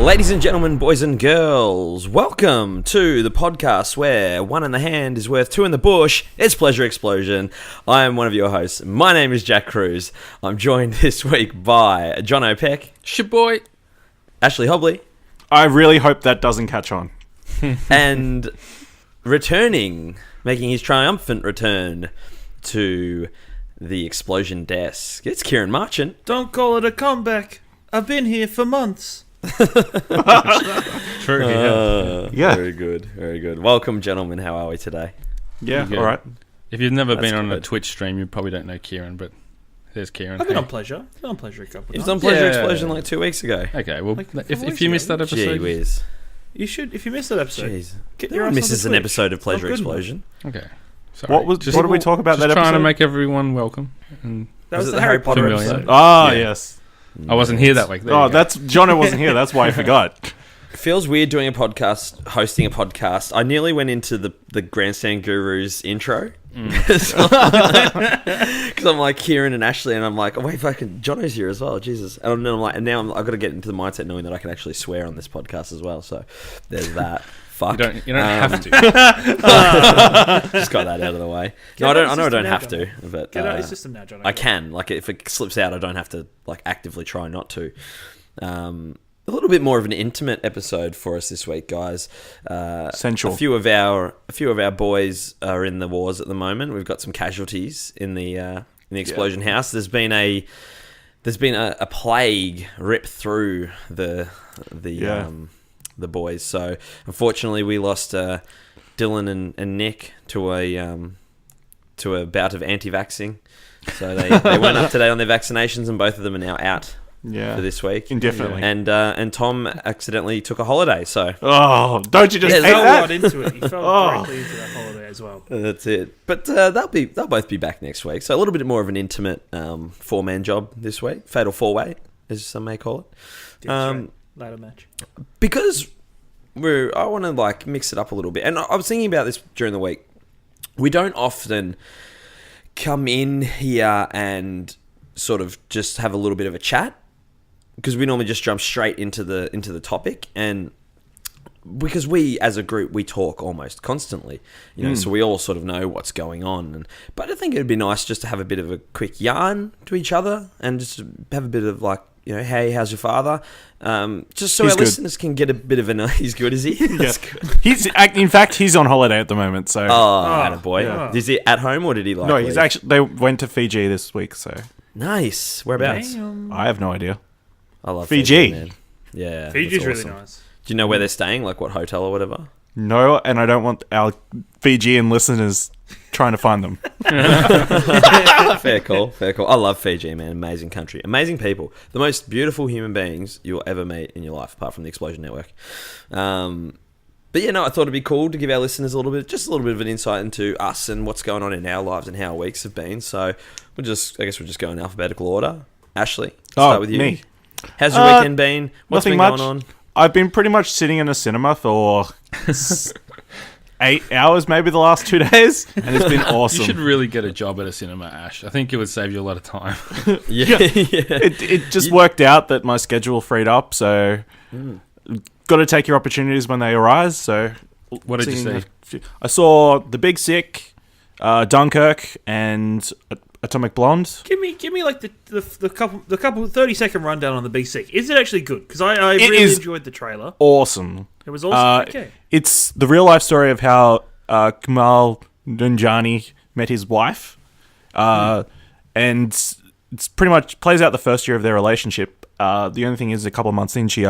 Ladies and gentlemen, boys and girls, welcome to the podcast where one in the hand is worth two in the bush. It's Pleasure Explosion. I am one of your hosts. My name is Jack Cruz. I'm joined this week by John O'Peck. Shaboy. Ashley Hobley. I really hope that doesn't catch on. And returning, making his triumphant return to the explosion desk, it's Kieran Marchant. Don't call it a comeback. I've been here for months. True. Yeah. Very good, very good. Welcome, gentlemen. How are we today? Yeah, Good. all right. If you've never That's been on a good. Twitch stream, you probably don't know Kieran, but there's Kieran. I've been on Pleasure. I've been on Pleasure a couple He of was times. on Pleasure Yeah. Explosion like 2 weeks ago. Okay, well, Like, if 4 weeks you missed ago. that episode, Gee whiz. You should, if you missed that episode, Jeez. get No your one ass misses onto an Twitch. episode of Pleasure Not good Explosion. okay. Sorry. What did we talk about just that trying episode? to make everyone welcome. And That Was was it the Harry Potter Familiar? episode. Ah, Yeah. yes. I wasn't here that week. There Oh, you go. that's Jono wasn't here. That's why I forgot. Feels weird doing a podcast, hosting a podcast. I nearly went into the Grandstand Gurus intro. Because I'm like Kieran and Ashley, and I'm like, oh, wait, fucking Jono's here as well. Jesus. And then I'm like, and now I've got to get into the mindset knowing that I can actually swear on this podcast as well. So there's that. Fuck. You don't have to. Just got that out of the way. Get No, out I of know I the don't system have now, to, but Get out of your system now, John. I can. Like, if it slips out, I don't have to like actively try not to. A little bit more of an intimate episode for us this week, guys. Sensual. A few of our boys are in the wars at the moment. We've got some casualties in the explosion house. There's been a plague rip through the boys. So unfortunately, we lost Dylan and Nick to a bout of anti-vaxxing. So they went up today on their vaccinations, and both of them are now out for this week Indefinitely. And Tom accidentally took a holiday. So Oh, don't you just Yeah, hate fell that? right into it. He fell directly into that holiday as well. that's it. But they'll both be back next week. So a little bit more of an intimate 4-man job this week, fatal 4-way, as some may call it. Ladder match. Because I want to like mix it up a little bit. And I was thinking about this during the week. We don't often come in here and sort of just have a little bit of a chat, because we normally just jump straight into the topic, and because we as a group we talk almost constantly, so we all sort of know what's going on. But I think it'd be nice just to have a bit of a quick yarn to each other, and just have a bit of like, hey, how's your father? Just so He's our good. listeners can get a bit of he's good, is he? That's good. In fact, he's on holiday at the moment. So Attaboy. yeah. Is he at home, or did he like no, he's leave? actually. They went to Fiji this week, so Nice. Whereabouts? Damn. I have no idea. I love Fiji. man. Yeah. Fiji's that's really awesome. nice. Do you know where they're staying? Like what hotel or whatever? No, and I don't want our Fijian listeners trying to find them. Fair call. I love Fiji, man. Amazing country. Amazing people. The most beautiful human beings you'll ever meet in your life, apart from the Explosion Network. But I thought it'd be cool to give our listeners a little bit of an insight into us and what's going on in our lives and how our weeks have been. So I guess we'll just go in alphabetical order. Ashley, start with you. Me. How's your weekend been? What's Nothing been much. going on? I've been pretty much sitting in a cinema for 8 hours, maybe the last 2 days, and it's been awesome. You should really get a job at a cinema, Ash. I think it would save you a lot of time. Yeah. It just worked out that my schedule freed up, so got to take your opportunities when they arise. So, What did you see? I saw The Big Sick, Dunkirk, and Atomic Blonde. Give me like the couple 30-second rundown on the Big Sick. Is it actually good? Because I It really is enjoyed the trailer. Awesome. It was awesome. Okay. It's the real life story of how Kamal Nanjiani met his wife, and it's pretty much plays out the first year of their relationship. The only thing is, a couple of months in, she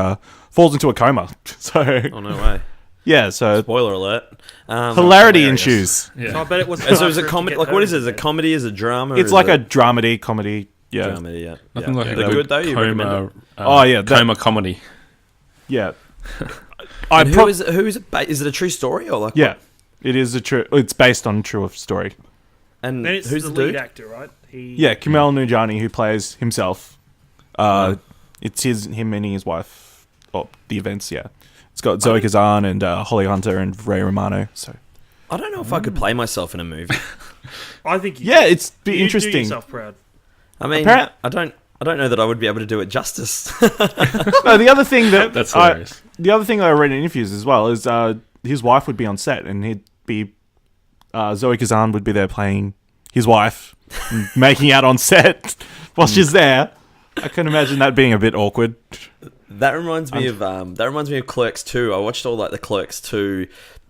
falls into a coma. So Oh, no way. yeah, so Spoiler alert. hilarity ensues. So I bet it wasn't. And so hard is for it him to comedy? get Like, what is it? Is home. it a comedy? Is it drama? It's or like is a it dramedy comedy. Yeah, dramedy, yeah. Nothing like yeah. a Is it good though? You recommend it? coma comedy. yeah. And who is it? Is it a true story or like? Yeah, it is It's based on a true story. And And it's who's the the lead dude? actor, right? Yeah, Kamal Nanjiani, who plays himself. It's him and his wife. Oh, the events. Yeah, it's got Zoe Kazan and Holly Hunter and Ray Romano. So I don't know if I could play myself in a movie. I think. yeah, it's be you do interesting. yourself proud. I mean, Apparent- I don't. I don't know that I would be able to do it justice. No, the other thing That's hilarious. the other thing I read in interviews as well is his wife would be on set, and he'd be Zoe Kazan would be there playing his wife, and making out on set while she's there. I can imagine that being a bit awkward. That reminds me of Clerks 2. I watched all like the Clerks 2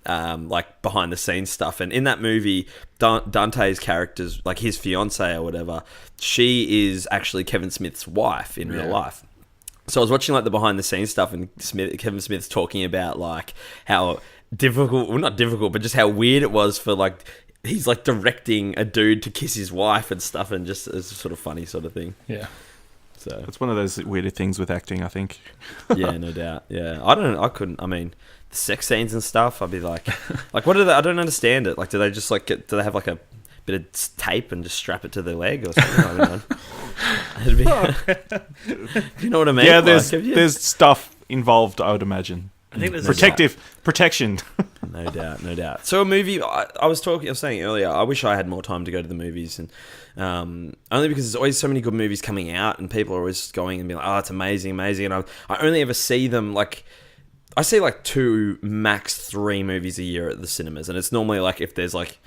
like behind the scenes stuff, and in that movie Dante's character's like his fiance or whatever, she is actually Kevin Smith's wife in real life. So I was watching like the behind the scenes stuff, and Kevin Smith's talking about like how difficult, well not difficult, but just how weird it was for like he's like directing a dude to kiss his wife and stuff, and just it's a sort of funny sort of thing. Yeah. So It's one of those weird things with acting, I think. yeah, no doubt. Yeah, I mean, the sex scenes and stuff. I'd be like what do they? I don't understand it. Like, do they just like do they have like a bit of tape and just strap it to their leg or something? I don't know. It'd be, you know what I mean? Yeah, Like, there's stuff involved, I would imagine. I think there's Protection. No doubt. So a movie. I was saying earlier. I wish I had more time to go to the movies, and only because there's always so many good movies coming out, and people are always going and being like, "Oh, it's amazing," and I only ever see them like. I see like 2, max 3 movies a year at the cinemas, and it's normally like if there's like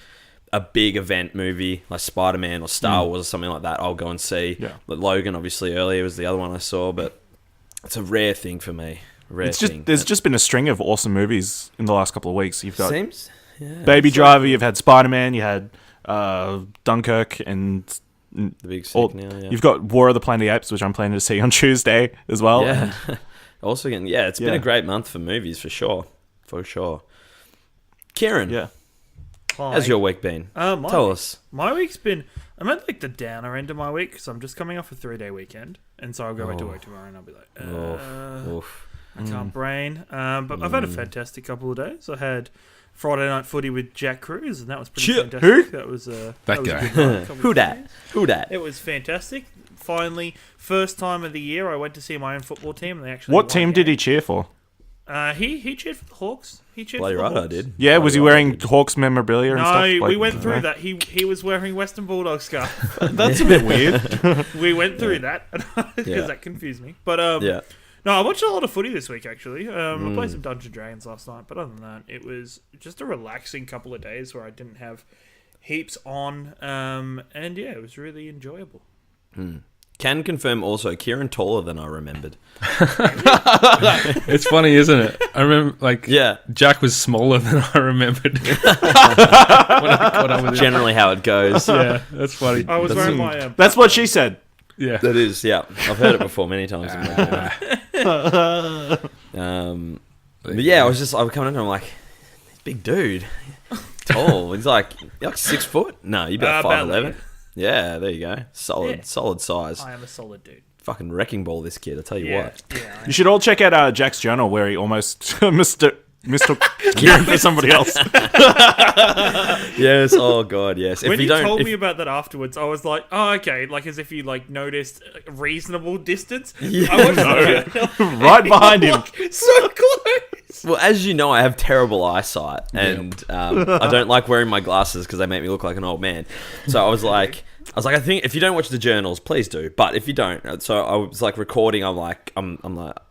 a big event movie like Spider-Man or Star Wars or something like that, I'll go and see. Yeah. But Logan, obviously, earlier was the other one I saw, but it's a rare thing for me. There's just been a string of awesome movies in the last couple of weeks. You've got Seems? Yeah. Baby Driver, you've had Spider-Man, you had Dunkirk, and The big sick now, yeah. you've got War of the Planet of the Apes, which I'm planning to see on Tuesday as well. Yeah. Also, again, it's been a great month for movies, for sure. For sure. Kieran, Yeah. how's your week been? Tell us. My week's been... I'm at like the downer end of my week, because I'm just coming off a 3-day weekend, and so I'll go back to work tomorrow, and I'll be like, Oof. I can't brain. But I've had a fantastic couple of days. I had Friday night footy with Jack Cruz, and that was pretty fantastic. Who? That was That was a guy. good night. Couple Who of dat? days. Who dat? It was fantastic. Finally, first time of the year, I went to see my own football team, and they actually. What team did he cheer for? He cheered for the Hawks. He cheered Bloody for the right, Hawks. I did. Yeah, was he Bloody right, I wearing did. Hawks memorabilia and stuff? No, we Like, went through that. He was wearing Western Bulldog scarf. That's a bit weird. We went through that because Yeah. that confused me. But Yeah. no, I watched a lot of footy this week actually. I played some Dungeons and Dragons last night, but other than that, it was just a relaxing couple of days where I didn't have heaps on. And yeah, it was really enjoyable. Can confirm also, Kieran taller than I remembered. It's funny, isn't it? I remember, like, Yeah. Jack was smaller than I remembered. When I caught up with him. Generally how it goes. Yeah, that's funny. I was wearing my. That's what she said. Yeah. That is, yeah. I've heard it before many times. In my life. But yeah, I was coming in and I'm like, big dude. Tall. He's like 6 foot? No, you're about about 5'11". that, Yeah, there you go. Solid size. I am a solid dude. Fucking wrecking ball, this kid, I tell you what. Yeah. You should all check out Jack's journal where he almost mistook Kieran for somebody else. Yes, oh god, yes. When you told me about that afterwards, I was like, "Oh, okay." Like as if you like noticed a reasonable distance. Yeah. I watched Right behind him. so close. Well, as you know, I have terrible eyesight, and I don't like wearing my glasses because they make me look like an old man. So I was like, I think if you don't watch the journals, please do. But if you don't, so I was like recording. I'm like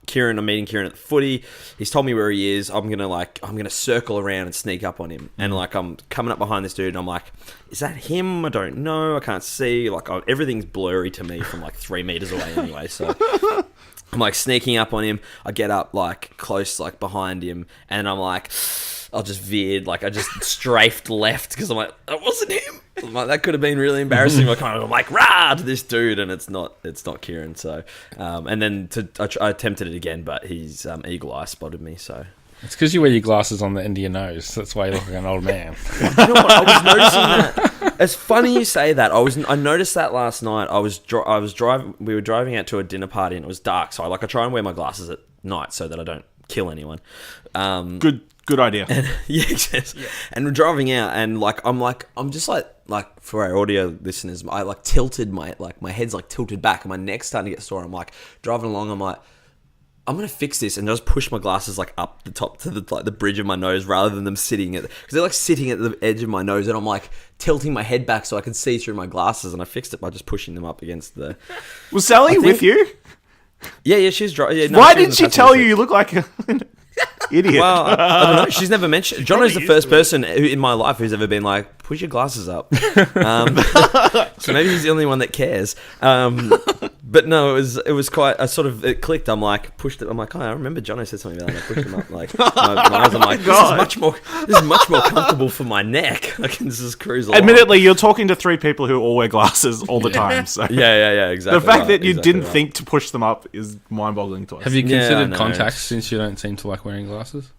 Kieran. I'm meeting Kieran at the footy. He's told me where he is. I'm gonna circle around and sneak up on him. And like I'm coming up behind this dude, and I'm like, is that him? I don't know. I can't see. Like everything's blurry to me from like 3 meters away anyway. So. I'm like sneaking up on him. I get up like close, like behind him, and I'm like, I just veered, like I just strafed left because I'm like, that wasn't him. I'm like, that could have been really embarrassing. I'm like, rah to this dude, and it's not Kieran. So, and then I attempted it again, but his eagle eye spotted me. So. It's because you wear your glasses on the end of your nose. That's why you look like an old man. You know what? I was noticing that. It's funny you say that. I noticed that last night. I was driving. We were driving out to a dinner party and it was dark. So I try and wear my glasses at night so that I don't kill anyone. Good idea. Yes. Yeah. And we're driving out and I'm just like for our audio listeners, I tilted my head's tilted back and my neck's starting to get sore. I'm like driving along. I'm like, I'm gonna fix this, and just push my glasses like up the top to the bridge of my nose rather than them sitting at, because they're like sitting at the edge of my nose, and I'm like tilting my head back so I can see through my glasses, and I fixed it by just pushing them up against the. Was Sally with you? Yeah, she's driving. Yeah, no, Why she was didn't she in the tell passenger you look like an idiot? Well, I don't know. She's never mentioned. Jono's the used first to it. person in my life who's ever been like, push your glasses up. So maybe he's the only one that cares. But no, it was quite. It clicked. I'm like, pushed it. I'm like, oh, I remember Jono said something about that. I pushed him up. Like, my eyes. I'm like, this is much more comfortable for my neck. I can just cruise along. Admittedly, you're talking to 3 people who all wear glasses all the time. So Yeah, exactly. the fact right, that you exactly didn't right. think to push them up is mind-boggling to us. Have you Yeah, I considered know. contacts since you don't seem to like wearing glasses?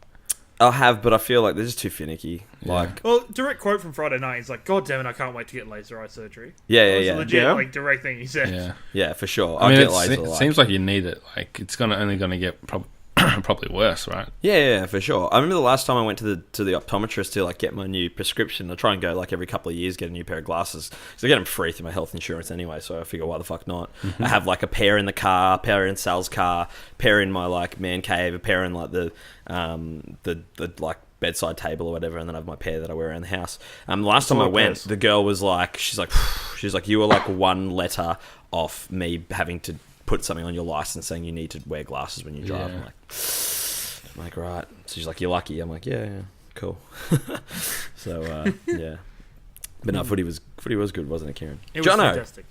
I have, but I feel like they're just too finicky. Like, Well, direct quote from Friday night. He's like, "God damn it, I can't wait to get laser eye surgery." yeah, That was a yeah, legit, Yeah. like direct thing he said. Yeah. yeah, for sure. I mean, get it laser, seems like you need it. Like, it's only going to get probably worse, right? Yeah, for sure. I remember the last time I went to the optometrist to like get my new prescription. I try and go like every couple of years get a new pair of glasses because I get them free through my health insurance anyway. So I figure why the fuck not? I have like a pair in the car, a pair in Sal's car, a pair in my like man cave, a pair in like the like bedside table or whatever, and then I have my pair that I wear around the house. Last time I lot of went, pairs. the girl was like, she's like, you were like one letter off me having to put something on your license saying you need to wear glasses when you drive. Yeah. I'm like, right. So she's like, you're lucky. I'm like, yeah, cool. So yeah, but no, footy was good, wasn't it, Kieran? It was Jono, fantastic.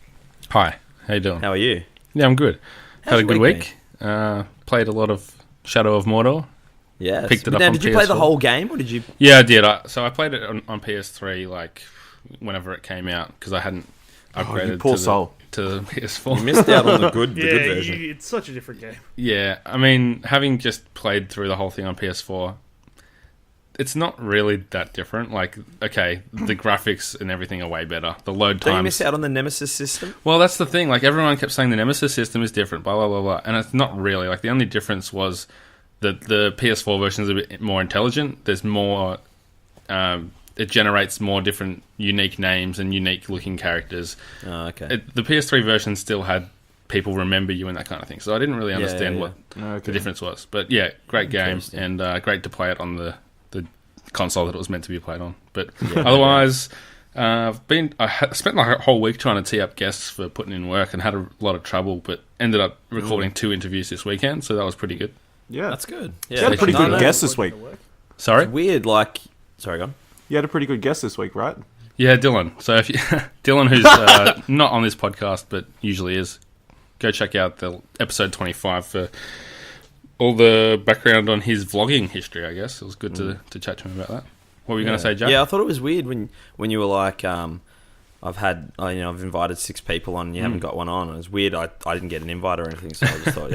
Hi, how you doing? how are you? Yeah, I'm good. How's Had a your good week week. Played a lot of Shadow of Mordor. Yeah, Picked it up now, on did you play the PS4. whole game, or did you? Yeah, I did. So I played it on PS3 like whenever it came out because I hadn't upgraded you poor to, soul. to the PS4. You missed out on the good Yeah, version. it's such a different game. Yeah, I mean, having just played through the whole thing on PS4, it's not really that different. Like, okay, the graphics and everything are way better. The load Don't you times. miss out on the Nemesis system? Well, that's the thing. Like, everyone kept saying the Nemesis system is different, blah, blah, blah, blah. And it's not really. Like, the only difference was that the PS4 version is a bit more intelligent. There's more... it generates more different unique names and unique looking characters. Oh, okay. The PS3 version still had people remember you and that kind of thing. So I didn't really understand yeah. what Okay. the difference was. But yeah, great game Interesting. and great to play it on the console that it was meant to be played on. But otherwise, I spent like a whole week trying to tee up guests for putting in work and had a lot of trouble, but ended up recording 2 interviews this weekend, so that was pretty good. Yeah. That's good. You had a pretty No, good no. guess this week. Sorry? It's weird, like... Sorry, go on. You had a pretty good guess this week, right? Yeah, Dylan. So if you, Dylan, who's not on this podcast but usually is, go check out the episode 25 for all the background on his vlogging history. I guess it was good to chat to him about that. What were you going to say, Jack? Yeah, I thought it was weird when you were like, I've invited 6 people on, and you haven't got one on. It was weird. I didn't get an invite or anything, so I just thought,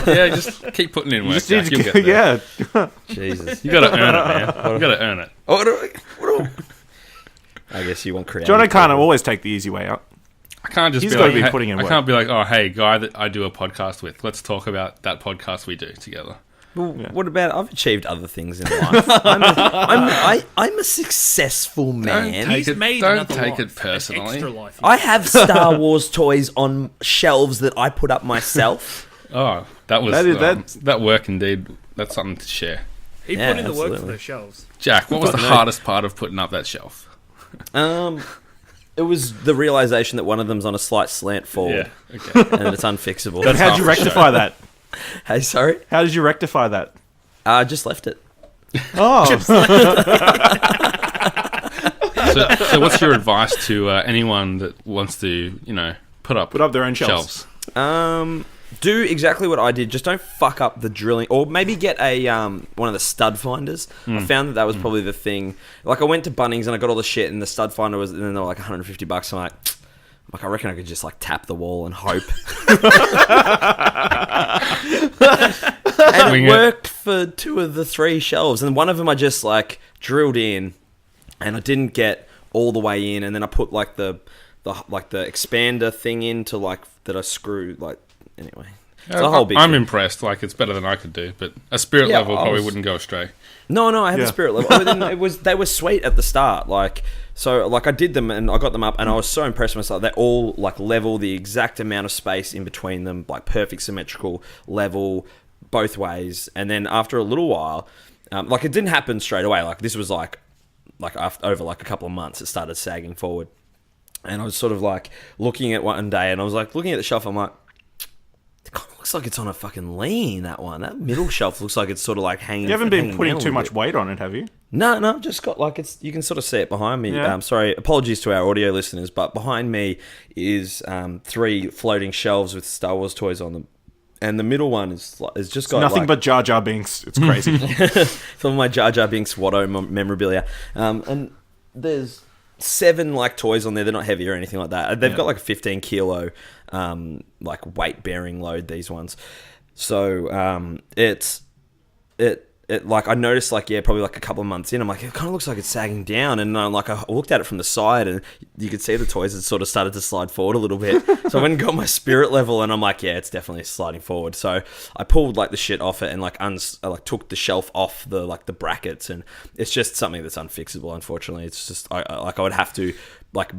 Yeah, just keep putting in You work. just need Jack. You'll to, get there. yeah. Jesus. You got to earn it, man. You got to earn it. I guess you want creative. John can't always take the easy way out. I can't just He's be gotta like, be hey, putting in I work. can't be like, oh, hey, guy that I do a podcast with. Let's talk about that podcast we do together. Well, Yeah. what about I've achieved other things in life. I'm a successful man. take He's it- made don't another take it life, an personally. extra life. I have Star Wars toys on shelves that I put up myself. Oh, that was that work indeed. That's something to share. He Yeah, put in the work for absolutely. those shelves. Jack, what was the No. hardest part of putting up that shelf? It was the realization that one of them's on a slight slant forward, Okay. and it's unfixable. That's How'd you half the rectify show. that? Hey, sorry, How did you rectify that? I just left it. Oh, So what's your advice to anyone that wants to, put up their own shelves. Do exactly what I did. Just don't fuck up the drilling, or maybe get a one of the stud finders. I found that was probably the thing. Like I went to Bunnings and I got all the shit, and the stud finder was, and then they were like $150. I'm like, I reckon I could just like tap the wall and hope. And Wing it it. worked for 2 of the 3 shelves, and one of them I just like drilled in, and I didn't get all the way in, and then I put like the expander thing in to like that I screwed like. Anyway, It's a whole big I'm thing. impressed. Like, it's better than I could do, but a spirit Yeah, level I probably was- wouldn't go astray. No, I had Yeah. the spirit level. But then they were sweet at the start. Like, so like I did them and I got them up and I was so impressed with myself. They're all like level, the exact amount of space in between them, like perfect symmetrical level both ways. And then after a little while, like it didn't happen straight away. Like this was like after, over like a couple of months, it started sagging forward. And I was sort of like looking at one day and I was like looking at the shelf. I'm like, it kind of looks like it's on a fucking lean, that one. That middle shelf looks like it's sort of like hanging. You haven't been hanging putting down a too little much bit. weight on it, have you? No, just got like it's. You can sort of see it behind me. Yeah. Sorry, apologies to our audio listeners, but behind me is 3 floating shelves with Star Wars toys on them, and the middle one is just got Nothing like, but Jar Jar Binks. It's crazy. some of my Jar Jar Binks Watto memorabilia, and there's 7 like toys on there. They're not heavy or anything like that. They've got like a 15 kilo like weight bearing load. These ones, so it like I noticed like probably like a couple of months in, I'm like, it kind of looks like it's sagging down, and like I looked at it from the side and you could see the toys had sort of started to slide forward a little bit. So I went and got my spirit level and I'm like, yeah, it's definitely sliding forward. So I pulled like the shit off it and like I like took the shelf off the like the brackets, and it's just something that's unfixable. Unfortunately, it's just I would have to like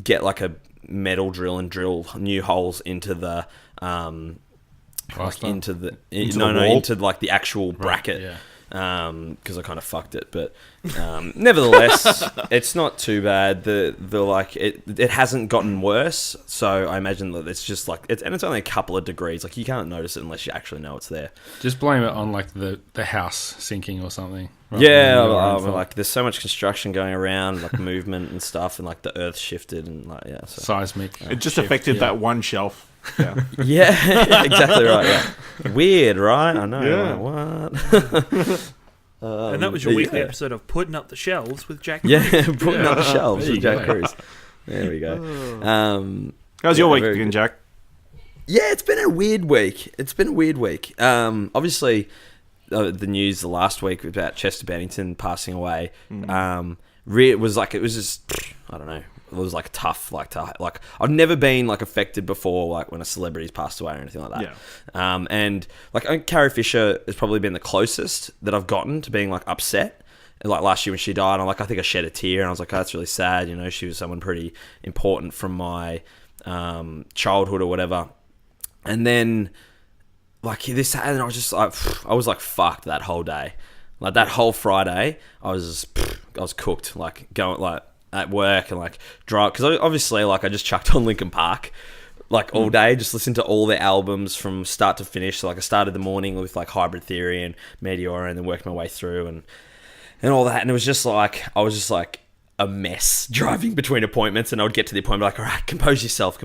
get like a metal drill and drill new holes into the Faster. into the the wall? into like the actual bracket. yeah. Because I kind of fucked it, but nevertheless, it's not too bad. The like it hasn't gotten worse, so I imagine that it's just like it's only a couple of degrees. Like you can't notice it unless you actually know it's there. Just blame it on like the house sinking or something. Yeah, rather than your own fault. like there's so much construction going around, like movement and stuff, and like the earth shifted and like So. seismic. It just shift, affected yeah. that one shelf. Yeah. Yeah, exactly right. Yeah, weird, right? I know. Yeah. Like, what? And that was your weekly yeah. episode of Putting Up the Shelves with Jack. Yeah, putting up the shelves There with you Jack go. Cruz. There we go. How's your Yeah, week very again, good. Jack? Yeah, it's been a weird week. Obviously, the news the last week about Chester Bennington passing away. It was just I don't know. It was like tough. Like I've never been like affected before, like when a celebrity's passed away or anything like that. Yeah. And like I think Carrie Fisher has probably been the closest that I've gotten to being like upset. And, like last year when she died, I think I shed a tear and I was like, oh, that's really sad. You know, she was someone pretty important from my childhood or whatever. And then like this, and I was just like, I was like fucked that whole day. Like that whole Friday, I was cooked. Like going like at work and like drive, because obviously like I just chucked on Linkin Park like all day, just listened to all their albums from start to finish. So like I started the morning with like Hybrid Theory and Meteora, and then worked my way through and all that. And it was just like I was just like a mess driving between appointments, and I would get to the appointment like, all right, compose yourself.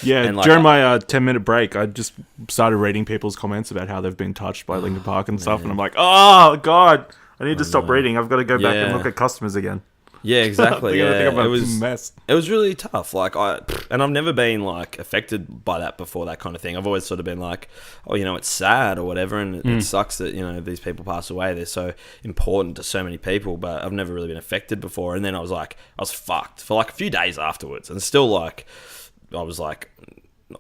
Yeah, and, like, during my 10-minute break, I just started reading people's comments about how they've been touched by Linkin Park and stuff, and I'm like, oh, God, I need to stop reading. I've got to go back and Yeah. look at customers again. Yeah, exactly. They're gonna Yeah, think I'm a it was mess. It was really tough. Like and I've never been like affected by that before. That kind of thing. I've always sort of been like, oh, you know, it's sad or whatever, and it sucks that these people pass away. They're so important to so many people, but I've never really been affected before. And then I was fucked for like a few days afterwards, and still like I was like.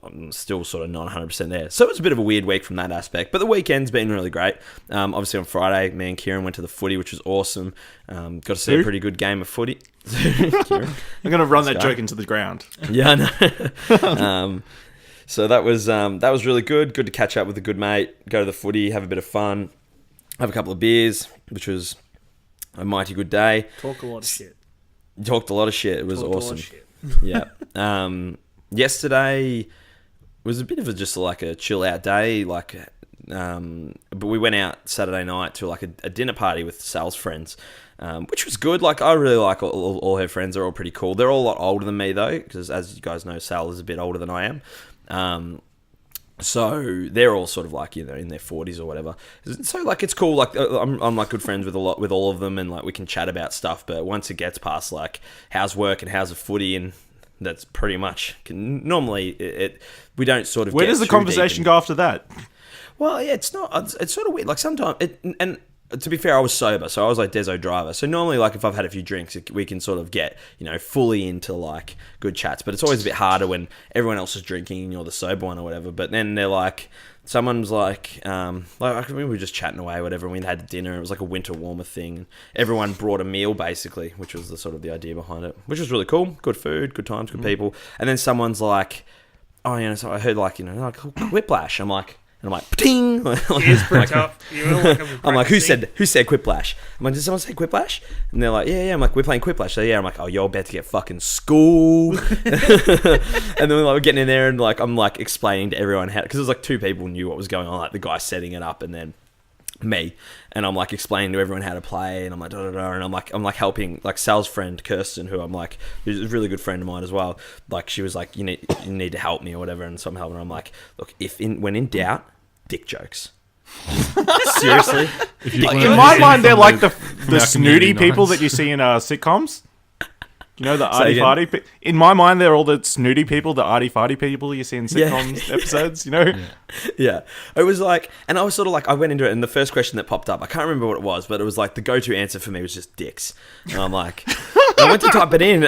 I'm still sort of not 100% there. So it was a bit of a weird week from that aspect. But the weekend's been really great. Obviously on Friday, me and Kieran went to the footy, which was awesome. Got to see a Who? pretty good game of footy. Kieran. I'm going to run that guy. joke into the ground. Yeah, I know. So that was really good. Good to catch up with a good mate, go to the footy, have a bit of fun, have a couple of beers, which was a mighty good day. Talk a lot of shit. Talked a lot of shit. It was Talked a lot awesome. of shit. Yeah. Yesterday was a bit of just like a chill out day, but we went out Saturday night to like a dinner party with Sal's friends, which was good. Like I really like all her friends. They're all pretty cool. They're all a lot older than me though, because as you guys know, Sal is a bit older than I am. So they're all sort of like in their 40s or whatever. So like it's cool. Like I'm like good friends with all of them, and like we can chat about stuff. But once it gets past like how's work and how's the footy, and that's pretty much normally we don't sort of. Where get does the too deep conversation in. go after that? Well, yeah, it's not. It's sort of weird. Like sometimes and to be fair, I was sober, so I was like Deso driver. So normally, like if I've had a few drinks, we can sort of get fully into like good chats. But it's always a bit harder when everyone else is drinking and you're the sober one or whatever. But then they're like, someone's like I remember we were just chatting away, or whatever. And we had dinner. It was like a winter warmer thing, and everyone brought a meal basically, which was the sort of the idea behind it, which was really cool. Good food, good times, good people. And then someone's like, oh, so I heard like like whiplash. I'm like. And I'm like, ting! It's pretty tough. I'm like, who said Quiplash? I'm like, did someone say Quiplash? And they're like, yeah. I'm like, we're playing Quiplash. So yeah, I'm like, oh, you're about to get fucking schooled. And then we're getting in there and like, I'm like explaining to everyone how, because it was like 2 people knew what was going on, like the guy setting it up and then me. And I'm like explaining to everyone how to play, and I'm like, da da da. And I'm like helping like Sal's friend Kirsten, who I'm like, who's a really good friend of mine as well. Like she was like, you need to help me or whatever. And so I'm helping her. I'm like, look, when in doubt, dick jokes. Seriously? In my mind, they're like the snooty people that you see in sitcoms. You know, the arty-farty... In my mind, they're all the snooty people, the arty-farty people you see in sitcoms episodes, Yeah. It was like... And I was sort of like... I went into it, and the first question that popped up, I can't remember what it was, but it was like the go-to answer for me was just dicks. And I'm like... I went to type it in.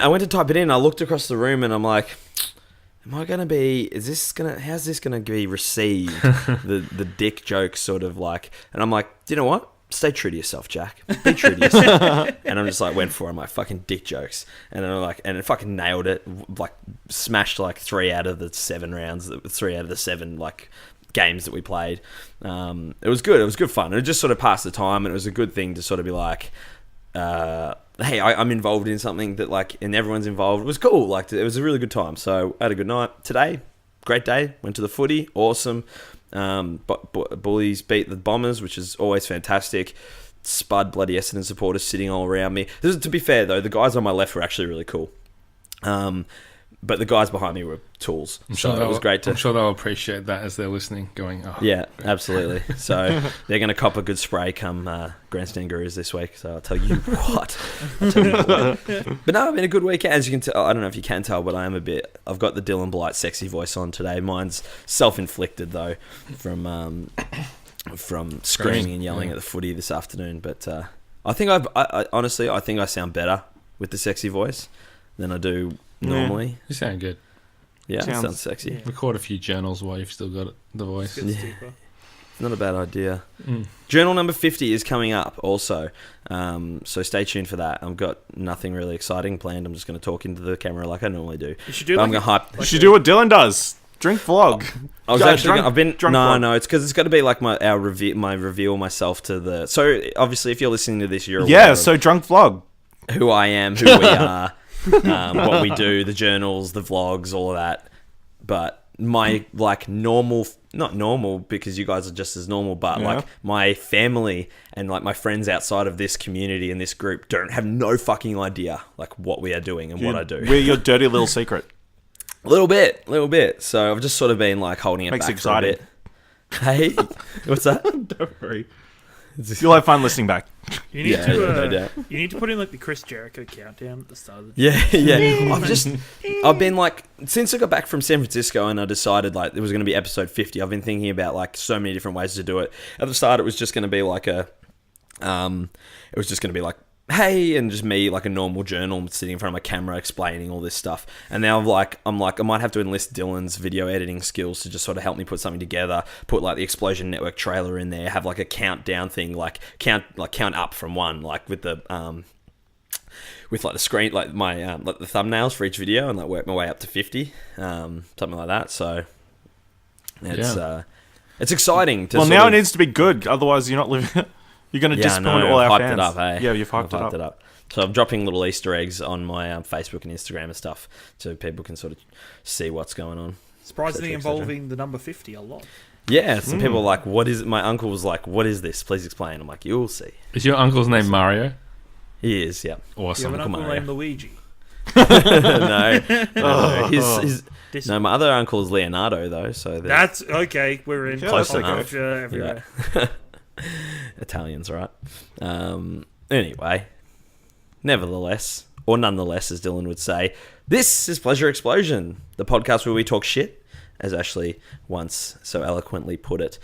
I looked across the room, and I'm like... Am I going to be... How's this going to be received? the dick joke sort of like... And I'm like, you know what? Stay true to yourself, Jack. Be true to yourself. And I'm just like, went for it. I'm like, fucking dick jokes. And I'm like, and it fucking nailed it. Like, smashed like 3 out of the 7 rounds, 3 out of the 7 like games that we played. It was good. It was good fun. It just sort of passed the time, and it was a good thing to sort of be like, hey, I'm involved in something that like, and everyone's involved. It was cool. Like, it was a really good time. So I had a good night today. Great day. Went to the footy. Awesome. But Bullies beat the Bombers, which is always fantastic. Spud bloody Essendon supporters sitting all around me. To be fair though, the guys on my left were actually really cool. But the guys behind me were tools. I'm sure they'll appreciate that as they're listening, going, oh. Yeah, absolutely. So they're going to cop a good spray come Grandstand Gurus this week. So I'll tell you what. But no, it's been a good weekend. As you can tell, I don't know if you can tell, but I've got the Dylan Blight sexy voice on today. Mine's self-inflicted though, from screaming and yelling at the footy this afternoon. But I think I honestly I sound better with the sexy voice than I do normally. Yeah, you sound good. Yeah, sounds sexy. Yeah. Record a few journals while you've still got the voice. Not a bad idea. Journal number 50 is coming up also. So stay tuned for that. I've got nothing really exciting planned. I'm just going to talk into the camera like I normally do. You should do I'm going to hype. You should do what Dylan does. Drink vlog. It's because it's got to be like my reveal myself to the. So obviously, if you're listening to this, you're aware drunk vlog. Who I am, who we are, what we do, the journals, the vlogs, all of that. But my like normal, not normal because you guys are just as normal, but like my family and like my friends outside of this community and this group have no fucking idea like what we are doing and what I do. We're your dirty little secret. A little bit. So I've just sort of been like holding it Makes back exciting. For a bit. Hey, what's that? Don't worry. You'll have fun listening back. You need no doubt. You need to put in like the Chris Jericho countdown at the start of the I've been like, since I got back from San Francisco and I decided like it was going to be episode 50, I've been thinking about like so many different ways to do it. At the start, it was just going to be like hey, and just me, like a normal journal, sitting in front of my camera explaining all this stuff. And now I'm like, I might have to enlist Dylan's video editing skills to just sort of help me put something together, put like the Explosion Network trailer in there, have like a countdown thing, like count up from 1, like with the with like the screen, like my like the thumbnails for each video, and like work my way up to 50, something like that. So it's exciting. To now it needs to be good, otherwise you're not living. You're going to disappoint all our fans. It up, hey? Yeah, you've hyped it up. So I'm dropping little Easter eggs on my Facebook and Instagram and stuff so people can sort of see what's going on. Surprisingly involving the number 50 a lot. Yeah, some people are like, what is it? My uncle was like, what is this? Please explain. I'm like, you'll see. Is your uncle's name Mario? He is, yeah. Awesome. You have an uncle named Luigi? No, my other uncle is Leonardo, though. So that's okay. We're in close enough. Everywhere. Yeah. Italians, right? Anyway, nevertheless, or nonetheless, as Dylan would say, this is Pleasure Explosion, the podcast where we talk shit, as Ashley once so eloquently put it.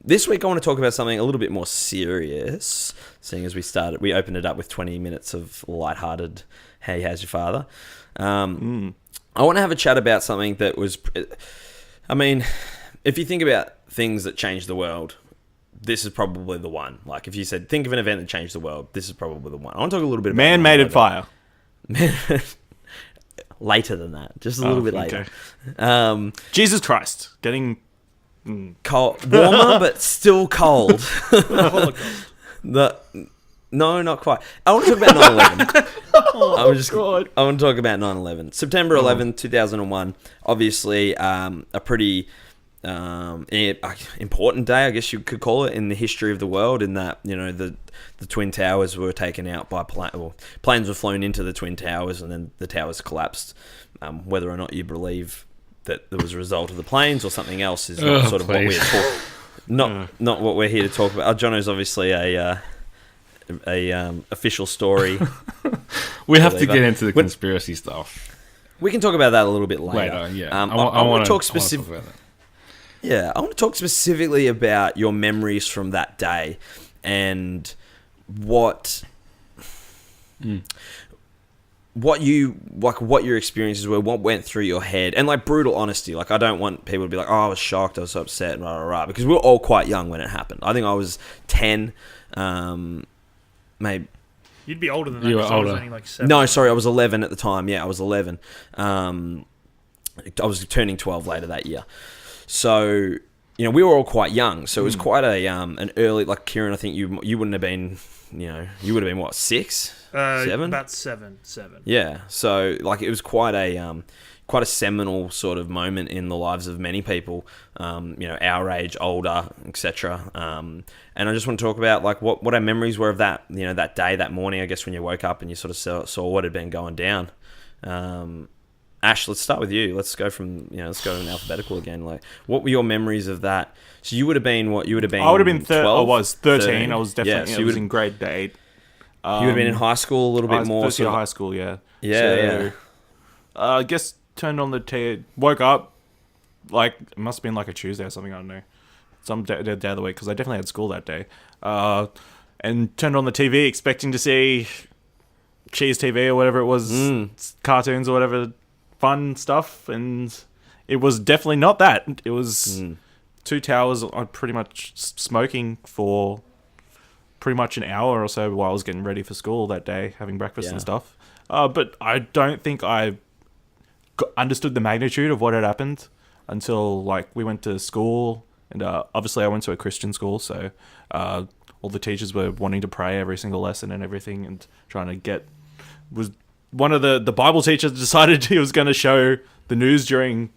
This week I want to talk about something a little bit more serious, seeing as we opened it up with 20 minutes of lighthearted, hey, how's your father? I want to have a chat about something that was, I mean, if you think about things that changed the world, this is probably the one. Like, if you said, think of an event that changed the world, this is probably the one. I want to talk a little bit about Man-made fire. Later than that, just a little bit later. Okay. Jesus Christ, getting cold, warmer, but still cold. Holocaust. No, not quite. I want to talk about 9/11. I want to talk about 9/11. September 11th, 2001. Obviously, a pretty important day, I guess you could call it, in the history of the world. In that, the Twin Towers were taken out by planes were flown into the Twin Towers, and then the towers collapsed. Whether or not you believe that it was a result of the planes or something else is not sort of what we're not what we're here to talk about. Jono's obviously a official story. We have to get into the conspiracy stuff. We can talk about that a little bit later. Yeah. I want to talk specifically about that. Yeah, I want to talk specifically about your memories from that day and what your experiences were, what went through your head, and like brutal honesty. Like, I don't want people to be like, "Oh, I was shocked, I was so upset," and rah, rah, rah, because we were all quite young when it happened. I think I was 10, maybe. You'd be older than that. You were 'cause I was older. only like 7. No, sorry, I was 11 at the time. Yeah, I was 11. I was turning 12 later that year. So, we were all quite young. So it was quite an early, like Kieran, I think you wouldn't have been, you would have been what, 6? 7? About 7. Yeah. So like it was quite a seminal sort of moment in the lives of many people, our age, older, etc. And I just want to talk about like what our memories were of that, that day, that morning, I guess, when you woke up and you sort of saw what had been going down. Ash, let's start with you. Let's go from, let's go in alphabetical again. Like, what were your memories of that? So you would have been what? You would have been. I would have been 12? I was 13. 13. I was definitely. So I was in grade 8. You would have been in high school a little bit more. First year of high school, yeah. Yeah. I guess turned on the TV, woke up, like it must have been like a Tuesday or something. I don't know, some day of the week, because I definitely had school that day. And turned on the TV expecting to see Cheese TV or whatever it was, cartoons or whatever. Fun stuff, and it was definitely not that. It was two towers on pretty much smoking for pretty much an hour or so while I was getting ready for school that day, having breakfast and stuff. But I don't think I understood the magnitude of what had happened until like we went to school, and obviously I went to a Christian school, so all the teachers were wanting to pray every single lesson and everything, and trying to get one of the Bible teachers decided he was going to show the news during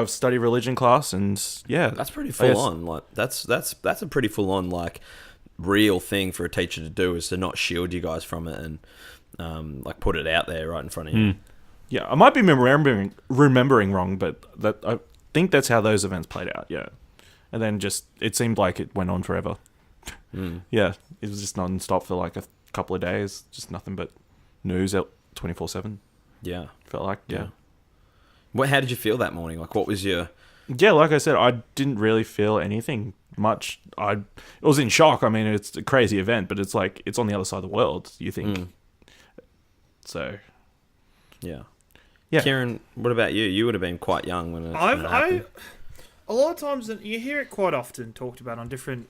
study religion class, and that's pretty full on. Like that's a pretty full on like real thing for a teacher to do, is to not shield you guys from it and like put it out there right in front of you. Yeah, I might be remembering wrong, but I think that's how those events played out. Yeah, and then it seemed like it went on forever. Yeah, it was just non-stop for like a couple of days, just nothing but news 24/7. Yeah, felt like How did you feel that morning? Like, what was your? Yeah, like I said, I didn't really feel anything much. I was in shock. I mean, it's a crazy event, but it's like it's on the other side of the world. You think so? Yeah. Kieran, what about you? You would have been quite young when it happened. A lot of times, you hear it quite often talked about on different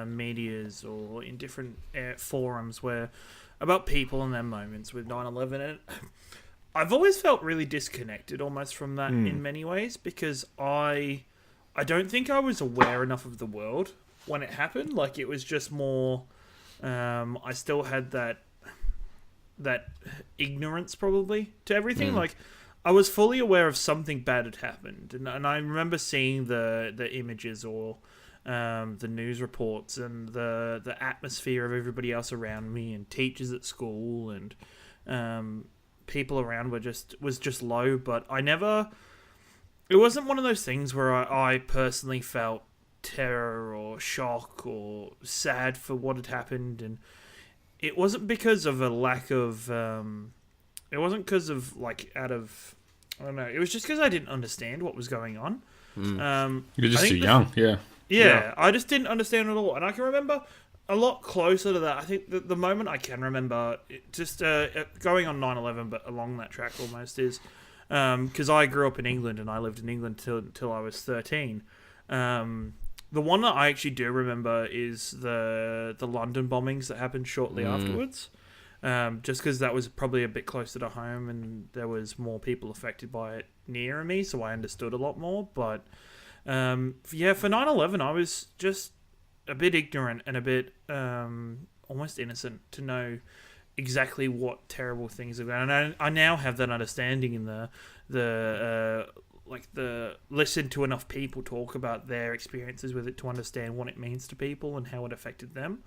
medias or in different forums where about people and their moments with 9/11, and I've always felt really disconnected almost from that in many ways, because I don't think I was aware enough of the world when it happened. Like, it was just more I still had that ignorance probably to everything. Like, I was fully aware of something bad had happened, and I remember seeing the images or the news reports and the atmosphere of everybody else around me, and teachers at school, and people around was just low. But it wasn't one of those things where I personally felt terror or shock or sad for what had happened, and it wasn't because of a lack of it wasn't because of like out of, I don't know, it was just because I didn't understand what was going on. You're just too young. Yeah, I just didn't understand it at all. And I can remember a lot closer to that. I think the moment I can remember, just going on 9/11, but along that track almost, is because I grew up in England and I lived in England till I was 13. The one that I actually do remember is the London bombings that happened shortly afterwards. Just because that was probably a bit closer to home and there was more people affected by it near me, so I understood a lot more. But yeah, for 9/11, I was just a bit ignorant and a bit almost innocent to know exactly what terrible things are going on. And I now have that understanding in the listen to enough people talk about their experiences with it to understand what it means to people and how it affected them.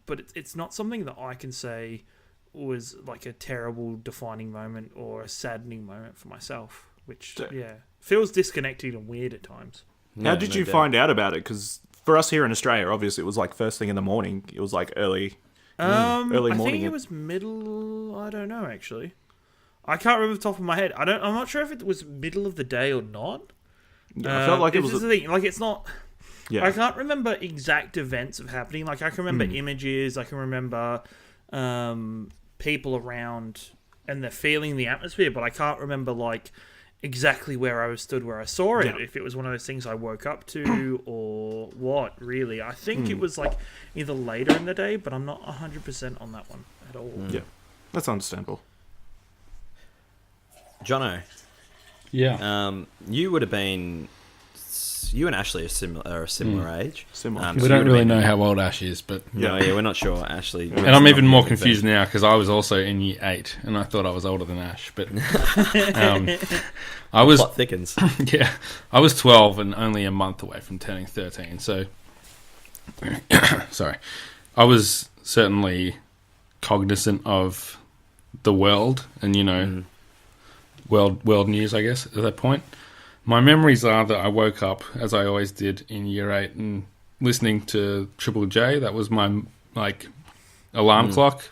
But it's not something that I can say was like a terrible defining moment or a saddening moment for myself, which feels disconnected and weird at times. How did you find out about it? Because for us here in Australia, obviously it was like first thing in the morning. It was like early morning. I think it was middle. I don't know actually. I can't remember the top of my head. I'm not sure if it was middle of the day or not. Yeah, I felt like it was. The thing. Like it's not. Yeah. I can't remember exact events of happening. Like I can remember images. I can remember people around and they're feeling the atmosphere, but I can't remember like exactly where I was stood where I saw it. Yeah. If it was one of those things I woke up to or what. Really, I think it was like either later in the day, but I'm not 100% on that one at all. Yeah, that's understandable. Jono, you would have been. You and Ashley are a similar age. Similar. We don't really know how old Ash is, but we're not sure. Ashley, and I'm even more confused now because I was also in year 8 and I thought I was older than Ash, but I was plot thickens. Yeah, I was 12 and only a month away from turning 13. So, sorry, I was certainly cognizant of the world and world news, I guess, at that point. My memories are that I woke up, as I always did in year 8, and listening to Triple J. That was my alarm clock.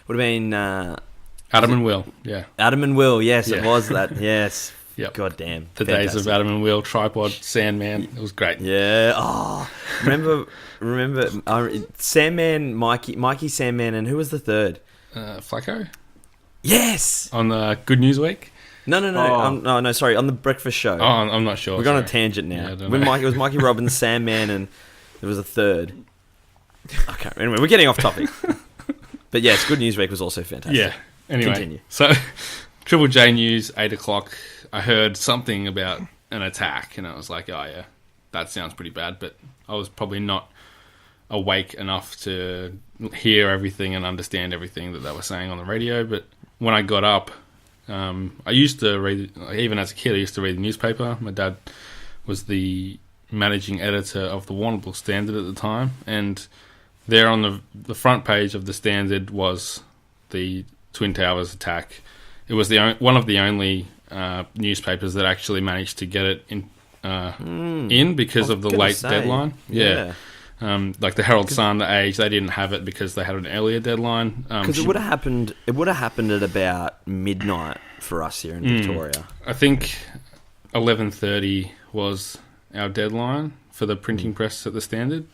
Would have been Adam and Will. Yeah, Adam and Will. Yes, Yeah. It was that. Yes. Yep. God damn. The days of Adam and Will, Tripod, Sandman. It was great. Yeah. Oh, remember Sandman, Mikey Sandman, and who was the third? Flacco Yes. on the Good News Week. No. No. Sorry, on the Breakfast Show. Oh, I'm not sure. We're going on a tangent now. Yeah, I don't When know. it was Mikey Robbins, Sandman, and there was a third. Okay. Anyway, we're getting off topic. But yes, Good News Week was also fantastic. Yeah. Anyway, Continue. So Triple J News, 8 o'clock. I heard something about an attack, and I was like, "Oh yeah, that sounds pretty bad." But I was probably not awake enough to hear everything and understand everything that they were saying on the radio. But when I got up, I used to read, even as a kid, I used to read the newspaper. My dad was the managing editor of the Warrnambool Standard at the time, and there on the front page of the Standard was the Twin Towers attack. It was one of the only newspapers that actually managed to get it in because of the late deadline. Yeah. Like the Herald Sun, the Age, they didn't have it because they had an earlier deadline. Because it would have happened. It would have happened at about midnight for us here in Victoria. I think 11:30 was our deadline for the printing press at the Standard.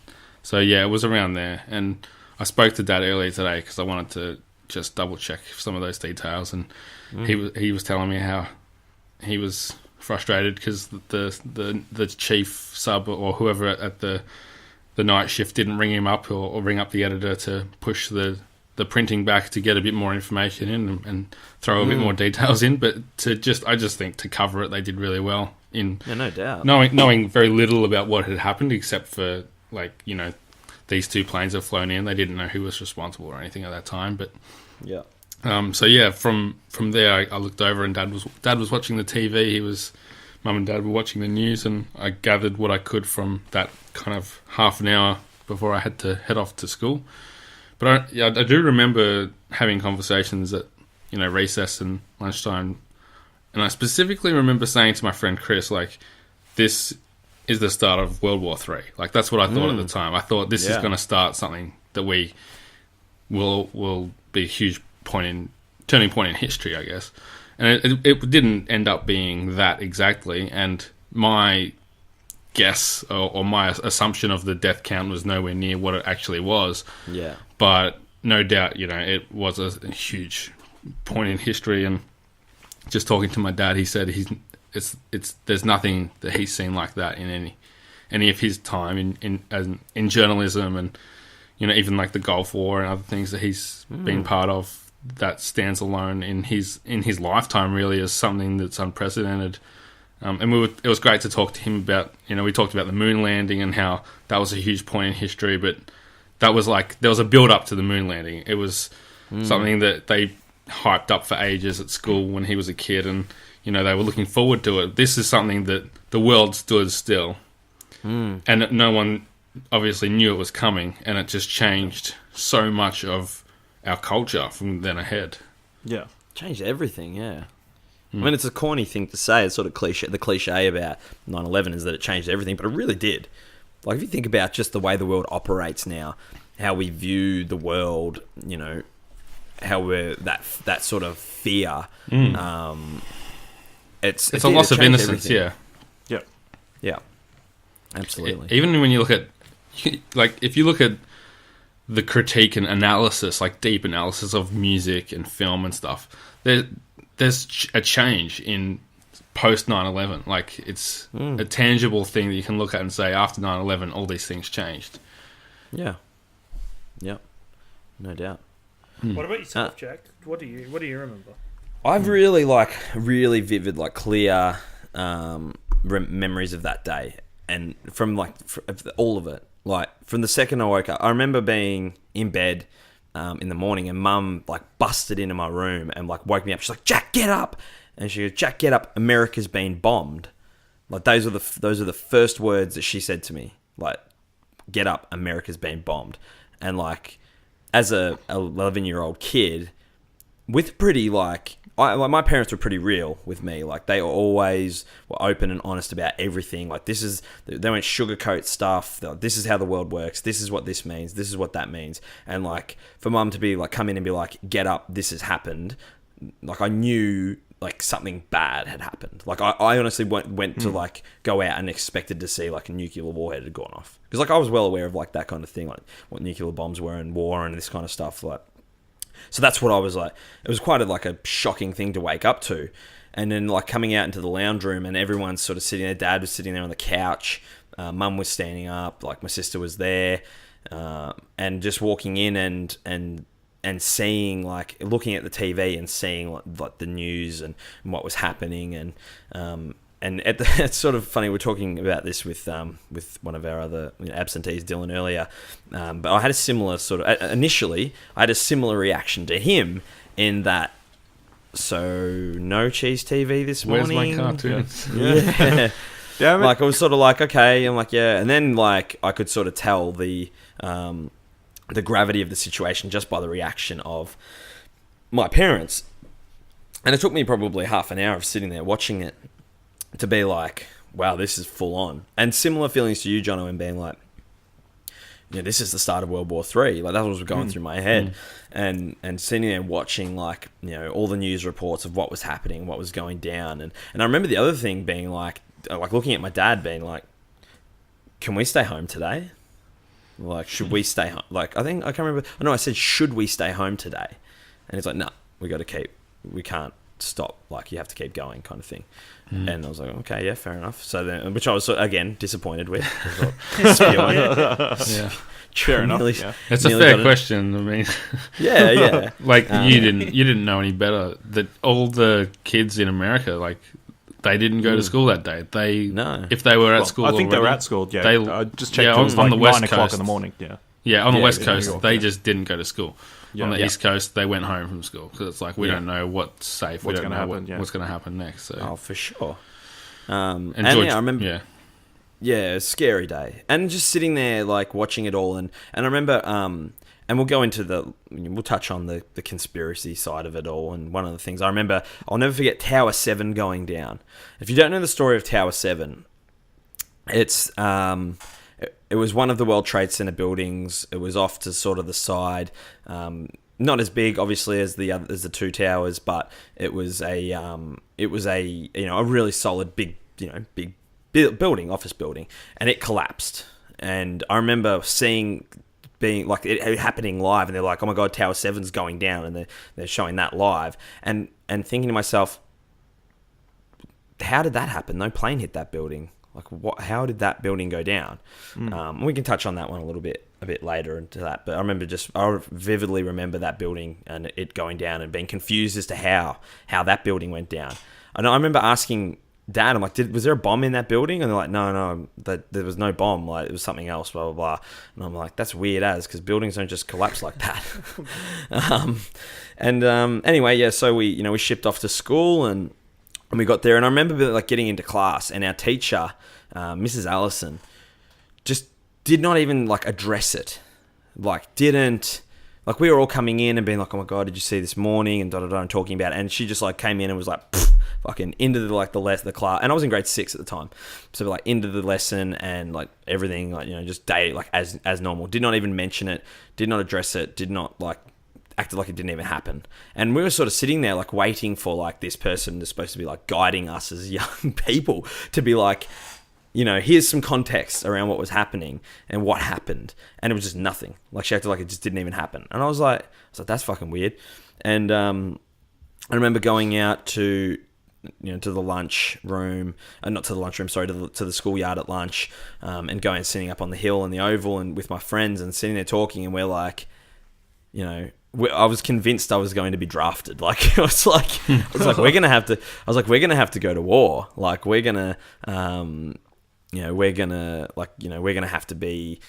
So yeah, it was around there. And I spoke to Dad earlier today because I wanted to just double check some of those details. And he was telling me how he was frustrated because the chief sub or whoever at the night shift didn't ring him up or ring up the editor to push the printing back to get a bit more information in and throw a bit more details in. But I just think to cover it, they did really well in no doubt. knowing very little about what had happened except for these two planes have flown in. They didn't know who was responsible or anything at that time. But yeah. So yeah, from there I looked over and Dad was watching the TV. Mum and Dad were watching the news, and I gathered what I could from that kind of half an hour before I had to head off to school. But I do remember having conversations at recess and lunchtime, and I specifically remember saying to my friend Chris, like, this is the start of World War III. Like, that's what I thought at the time. I thought this is going to start something that we will be a huge turning point in history, I guess. And it didn't end up being that exactly. And my guess or my assumption of the death count was nowhere near what it actually was. Yeah. But no doubt, it was a huge point in history. And just talking to my dad, he said there's nothing that he's seen like that in any of his time in journalism, and even like the Gulf War and other things that he's been part of. That stands alone in his lifetime, really, as something that's unprecedented. And it was great to talk to him about. We talked about the moon landing and how that was a huge point in history, but that was like there was a build up to the moon landing. It was something that they hyped up for ages at school when he was a kid, and they were looking forward to it. This is something that the world stood still, and no one obviously knew it was coming, and it just changed so much of our culture from then ahead. Yeah. Changed everything, yeah. I mean, it's a corny thing to say. It's sort of cliche. The cliche about 9/11 is that it changed everything, but it really did. Like, if you think about just the way the world operates now, how we view the world, how we're that sort of fear. It's a loss of innocence, everything. Yeah. Yeah. Absolutely. Even when you look at, like, if you look at the critique and analysis, like deep analysis of music and film and stuff, there's a change in post 9/11. Like, it's a tangible thing that you can look at and say, after 9/11, all these things changed. Yeah. Yeah. No doubt. What about yourself, Jack? What do you remember? I've really vivid, like clear memories of that day, and from all of it. Like, from the second I woke up, I remember being in bed in the morning, and Mum like busted into my room and like woke me up. She's like, "Jack, get up!" And she goes, "Jack, get up! America's been bombed." Like, those are the first words that she said to me. Like, "Get up! America's been bombed." And like, as a 11-year-old kid, with pretty my parents were pretty real with me. Like, they always were open and honest about everything. Like, they won't sugarcoat stuff. This is how the world works. This is what this means. This is what that means. And like, for Mum to be like, come in and be like, "Get up, this has happened." Like, I knew like something bad had happened. Like, I honestly went to like go out and expected to see like a nuclear warhead had gone off. Because like, I was well aware of like that kind of thing, like what nuclear bombs were and war and this kind of stuff. Like, so that's what I was like. It was quite a shocking thing to wake up to. And then like coming out into the lounge room and everyone's sort of sitting there. Dad was sitting there on the couch. Mum was standing up. Like, my sister was there. And just walking in and seeing, like, looking at the TV and seeing like the news and what was happening. And it's sort of funny, we're talking about this with one of our other absentees, Dylan, earlier. But I had a similar initially, I had a similar reaction to him in that, so no cheese TV this morning? Where's my cartoons? Yeah. Damn it. Like, I was sort of like, okay. I'm like, yeah. And then like, I could sort of tell the gravity of the situation just by the reaction of my parents. And it took me probably half an hour of sitting there watching it to be like, wow, this is full on. And similar feelings to you, Jono, and being like, this is the start of World War III. Like, that was going through my head. And sitting there watching, like, all the news reports of what was happening, what was going down. And I remember the other thing being like looking at my dad being like, can we stay home today? Like, should we stay home? Like, I can't remember. I know I said, should we stay home today? And he's like, no, we can't stop. Like, you have to keep going, kind of thing. And I was like, okay, yeah, fair enough. So then, which I was again disappointed with. Yeah, fair enough. Yeah. It's a fair question. I mean, yeah. Like, you didn't know any better that all the kids in America, like, they didn't go to school that day. If they were at school, I think they were already, at school. Yeah, I just checked. Yeah, it was on like the West 9 o'clock Coast in the morning. Yeah. Yeah, on the West in Coast, New York, they just didn't go to school. Yeah. On the East Coast, they went home from school because it's like, we don't know what's safe. What's we don't gonna know happen, what's going to happen next. So. Oh, for sure. And George, yeah, I remember. Yeah, a scary day, and just sitting there like watching it all, and I remember, and we'll go into we'll touch on the conspiracy side of it all, and one of the things I remember, I'll never forget Tower 7 going down. If you don't know the story of Tower 7, it's it was one of the World Trade Center buildings. It was off to sort of the side, not as big obviously as the two towers, but it was a really solid big building, office building, and it collapsed. And I remember being like it happening live, and they're like, "Oh my god, Tower 7's going down," and they're showing that live, and thinking to myself, how did that happen? No plane hit that building. Like, what? How did that building go down? We can touch on that one a bit later into that. But I vividly remember that building and it going down and being confused as to how that building went down. And I remember asking Dad, I'm like, was there a bomb in that building? And they're like, no, there was no bomb. Like, it was something else, blah, blah, blah. And I'm like, that's weird because buildings don't just collapse like that. Anyway, yeah, so we shipped off to school and we got there. And I remember like getting into class and our teacher, Mrs. Allison, just did not even like address it. Like, like we were all coming in and being like, oh my God, did you see this morning? And and talking about it. And she just like came in and was like, fucking into the class. And I was in grade 6 at the time. So like into the lesson and like everything, like, just day, like as normal. Did not even mention it. Did not address it. Did not like acted like it didn't even happen. And we were sort of sitting there like waiting for like this person that's supposed to be like guiding us as young people to be like, here's some context around what was happening and what happened. And it was just nothing. Like, she acted like it just didn't even happen. And I was like, that's fucking weird. And I remember going out to the lunch room, not to the lunch room, sorry, to the schoolyard at lunch, and going and sitting up on the hill and the oval and with my friends and sitting there talking. And we're like, I was convinced I was going to be drafted. Like, I was like, we're gonna have to go to war. Like, we're gonna have to be,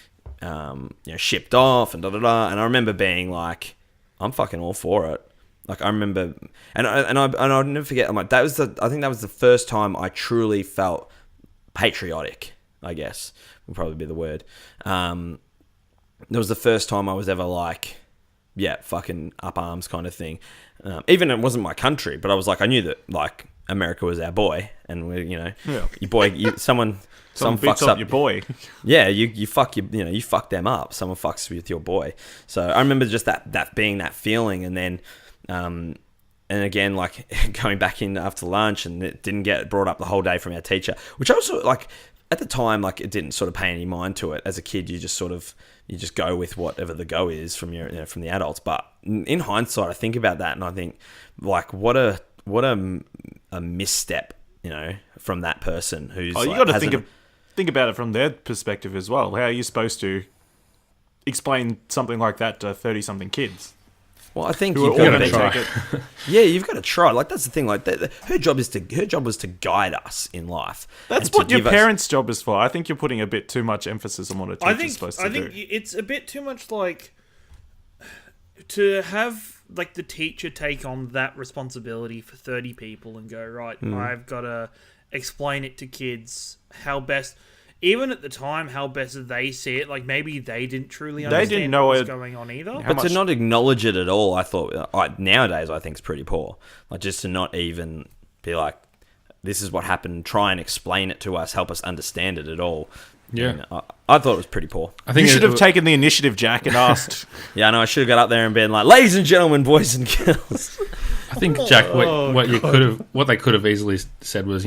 shipped off and da da da. And I remember being like, I'm fucking all for it. Like, I remember, and I'll never forget. I'm like, I think that was the first time I truly felt patriotic, I guess would probably be the word. That was the first time I was ever like, yeah, fucking up arms kind of thing. Even it wasn't my country, but I was like, I knew that like America was our boy, and we, your boy, someone fucks up your boy. Yeah, you fuck you fuck them up. Someone fucks with your boy. So I remember just that being that feeling, and then. And again, like going back in after lunch, and it didn't get brought up the whole day from our teacher, which I also like at the time, like it didn't sort of pay any mind to it. As a kid, you just go with whatever the go is from from the adults. But in hindsight, I think about that and I think like what a misstep, from that person who's. Oh, you got to think about it from their perspective as well. How are you supposed to explain something like that to 30-something kids? Well, I think you've got to try. Yeah, you've got to try. Like, that's the thing. Like, her job was to guide us in life. That's what your parents' job is for. I think you're putting a bit too much emphasis on what a teacher's supposed to do. I think it's a bit too much like to have like the teacher take on that responsibility for 30 people and go, right, I've got to explain it to kids how best. Even at the time, how best they see it, like maybe they didn't truly understand what was going on either. But to not acknowledge it at all, I thought, nowadays I think is pretty poor. Like, just to not even be like, this is what happened, try and explain it to us, help us understand it at all. Yeah. I thought it was pretty poor. I think you should have taken the initiative, Jack, and asked. Yeah, I know, I should have got up there and been like, ladies and gentlemen, boys and girls. I think, Jack, what they could have easily said was,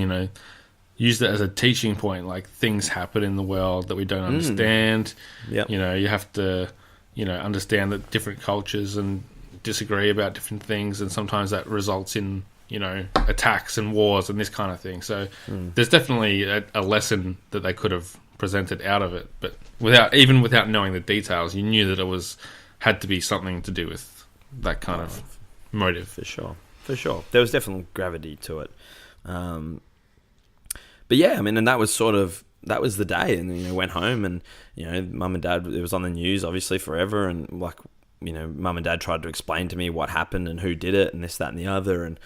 used it as a teaching point, like things happen in the world that we don't understand. Yep. You have to, understand that different cultures and disagree about different things, and sometimes that results in, attacks and wars and this kind of thing. So there's definitely a lesson that they could have presented out of it, but without knowing the details, you knew that it had to be something to do with that kind of motive. For sure. There was definitely gravity to it. But yeah, I mean, and that was the day, and went home, and mum and dad, it was on the news obviously forever, and like mum and dad tried to explain to me what happened and who did it and this, that, and the other, and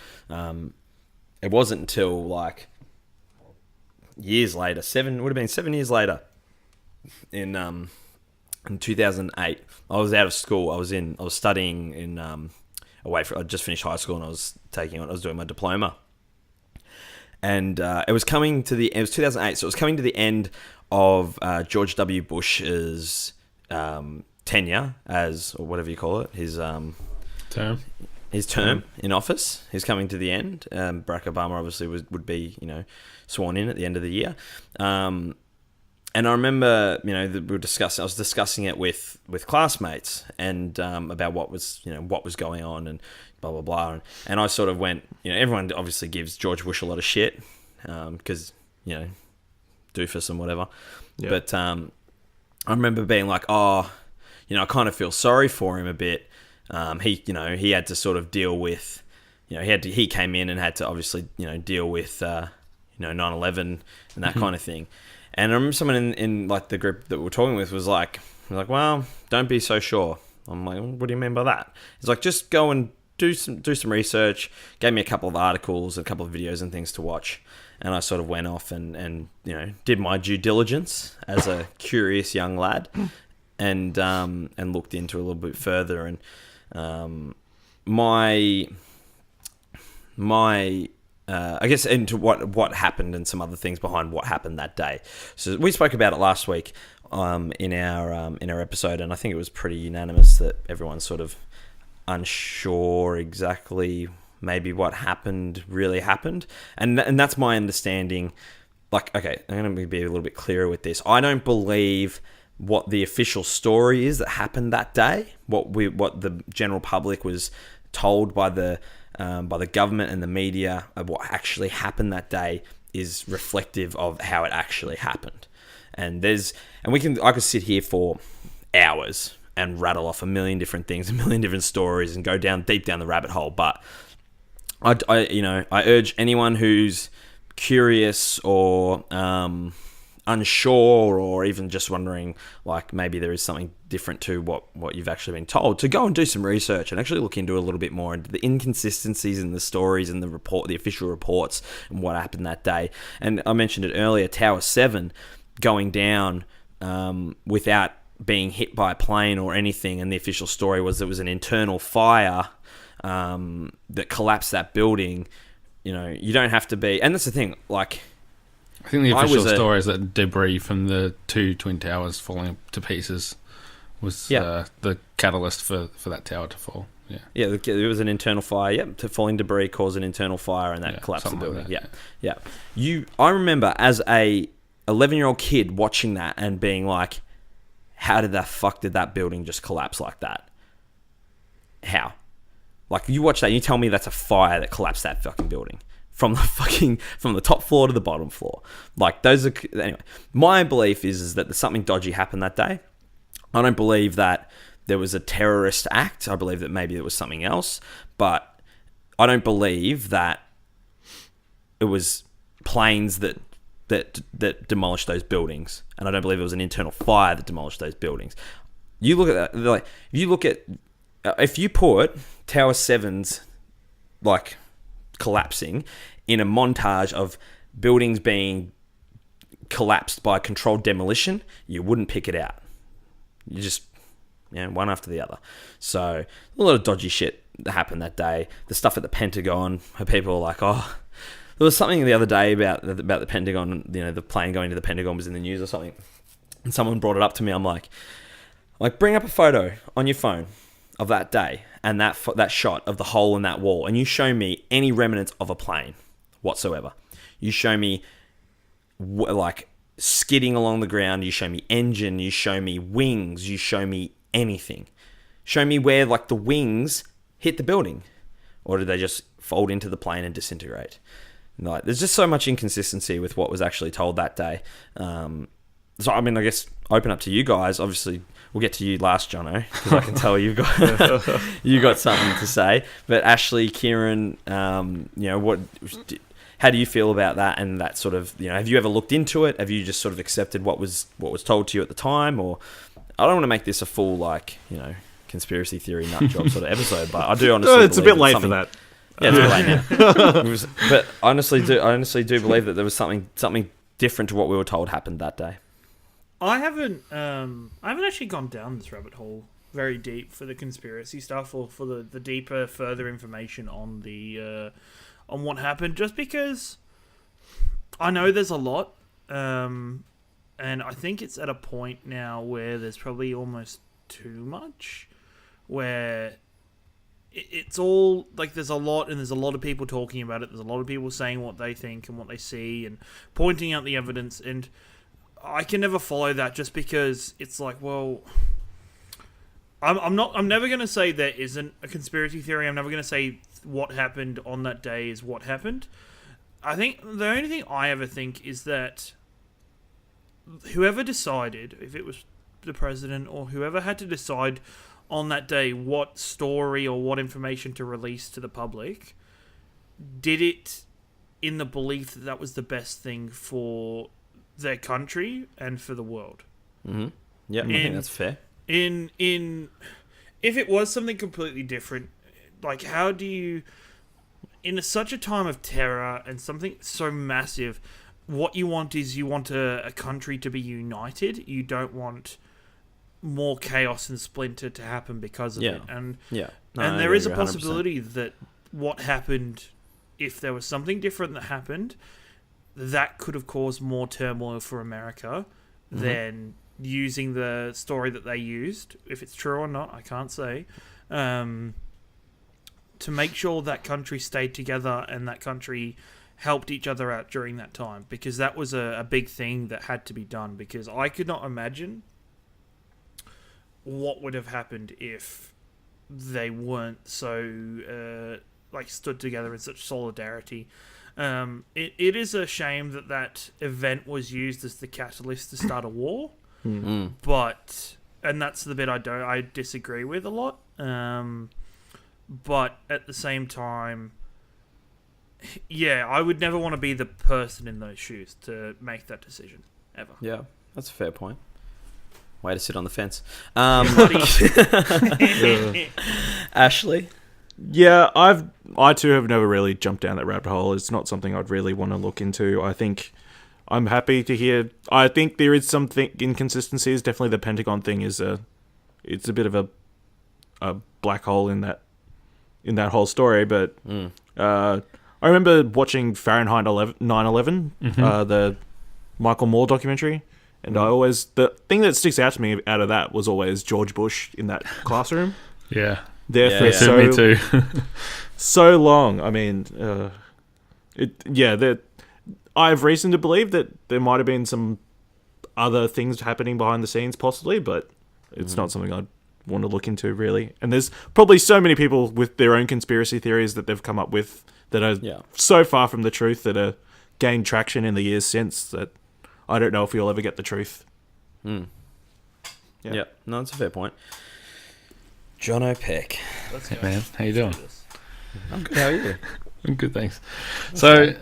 it wasn't until like years later, 7 years later, in 2008, I was out of school. I was studying in I just finished high school, and I was doing my diploma. And it was 2008, so it was coming to the end of George W. Bush's tenure as, or whatever you call it, his term. his term in office. He's coming to the end. Barack Obama obviously would be, sworn in at the end of the year. And I remember, I was discussing it with classmates and about what was going on and blah blah blah. And I sort of went, everyone obviously gives George Bush a lot of shit because doofus and whatever. Yep. But I remember being like, I kind of feel sorry for him a bit. He had to sort of deal with, he came in and had to obviously, deal with, 9/11 and that kind of thing. And I remember someone in like the group that we were talking with was like, well, don't be so sure. I'm like, what do you mean by that? It's like, just go and do some research. Gave me a couple of articles, a couple of videos and things to watch. And I sort of went off and did my due diligence as a curious young lad and looked into it a little bit further. And I guess into what happened and some other things behind what happened that day. So we spoke about it last week in our episode, and I think it was pretty unanimous that everyone's sort of unsure exactly maybe what really happened, and that's my understanding. Like, okay, I'm going to be a little bit clearer with this. I don't believe what the official story is that happened that day. What the general public was told by the government and the media of what actually happened that day is reflective of how it actually happened. And I could sit here for hours and rattle off a million different things, a million different stories, and go deep down the rabbit hole. But I urge anyone who's curious or unsure, or even just wondering, like, maybe there is something different to what you've actually been told, to go and do some research and actually look into a little bit more into the inconsistencies in the stories and the official reports and what happened that day. And I mentioned it earlier, Tower 7 going down without being hit by a plane or anything, and the official story was there was an internal fire that collapsed that building. You don't have to be, and that's the thing, like, I think the official story is that debris from the two twin towers falling to pieces was the catalyst for that tower to fall. Yeah, there was an internal fire. Yep, falling debris caused an internal fire, and that collapsed the building. Like that, yeah. I remember as a 11-year-old kid watching that and being like, "How did that building just collapse like that? How? Like, you watch that, and you tell me that's a fire that collapsed that fucking building." From the top floor to the bottom floor. Like, those are... Anyway, my belief is that something dodgy happened that day. I don't believe that there was a terrorist act. I believe that maybe there was something else. But I don't believe that it was planes that demolished those buildings. And I don't believe it was an internal fire that demolished those buildings. You look at that... Like, if you put Tower 7's... like... collapsing in a montage of buildings being collapsed by controlled demolition, you wouldn't pick it out. You just, one after the other. So a lot of dodgy shit that happened that day. The stuff at the Pentagon, where people were like, oh, there was something the other day about the Pentagon, the plane going to the Pentagon was in the news or something, and someone brought it up to me. I'm like bring up a photo on your phone of that day and that shot of the hole in that wall, and you show me any remnants of a plane whatsoever. You show me like skidding along the ground, you show me engine, you show me wings, you show me anything. Show me where like the wings hit the building, or did they just fold into the plane and disintegrate? Like, there's just so much inconsistency with what was actually told that day. So, I mean, I guess open up to you guys. Obviously, we'll get to you last, Jono, because I can tell you got something to say. But Ashley, Kieran, how do you feel about that? And that sort of, have you ever looked into it? Have you just sort of accepted what was told to you at the time? Or I don't want to make this a full conspiracy theory nut job sort of episode, but I do honestly. It's a bit late for that. Yeah, it's a bit late now. But I honestly do believe that there was something different to what we were told happened that day. I haven't actually gone down this rabbit hole very deep for the conspiracy stuff, or for the deeper, further information on the on what happened, just because I know there's a lot, and I think it's at a point now where there's probably almost too much, where it's all like there's a lot of people talking about it. There's a lot of people saying what they think and what they see and pointing out the evidence. And I can never follow that just because it's like, well, I'm never going to say there isn't a conspiracy theory. I'm never going to say what happened on that day is what happened. I think the only thing I ever think is that whoever decided, if it was the president or whoever had to decide on that day what story or what information to release to the public, did it in the belief that that was the best thing for their country and for the world. Mm-hmm. Yeah, I think that's fair. If it was something completely different, like how do you, in such a time of terror and something so massive, what you want is you want a country to be united. You don't want more chaos and splinter to happen because of it. And there is a possibility 100%. That what happened, if there was something different that happened, that could have caused more turmoil for America than using the story that they used. If it's true or not, I can't say. To make sure that country stayed together and that country helped each other out during that time, because that was a big thing that had to be done, because I could not imagine what would have happened if they weren't so stood together in such solidarity. It is a shame that event was used as the catalyst to start a war, but that's the bit I disagree with a lot. But at the same time, yeah, I would never want to be the person in those shoes to make that decision ever. Yeah, that's a fair point. Way to sit on the fence. Ashley? Yeah, I too have never really jumped down that rabbit hole. It's not something I'd really want to look into. I think I'm happy to hear. I think there is some inconsistencies. Definitely, the Pentagon thing is it's a bit of a black hole in that whole story. But I remember watching Fahrenheit 9/11, the Michael Moore documentary. And the thing that sticks out to me out of that was always George Bush in that classroom. Yeah. There for me too. so long. I mean, I have reason to believe that there might have been some other things happening behind the scenes, possibly, but it's not something I'd want to look into, really. And there's probably so many people with their own conspiracy theories that they've come up with that are so far from the truth that are gained traction in the years since that I don't know if we'll ever get the truth. Yeah, no, that's a fair point. John O'Peck. Hey, man. How you doing? I'm good. How are you? I'm good, thanks. So,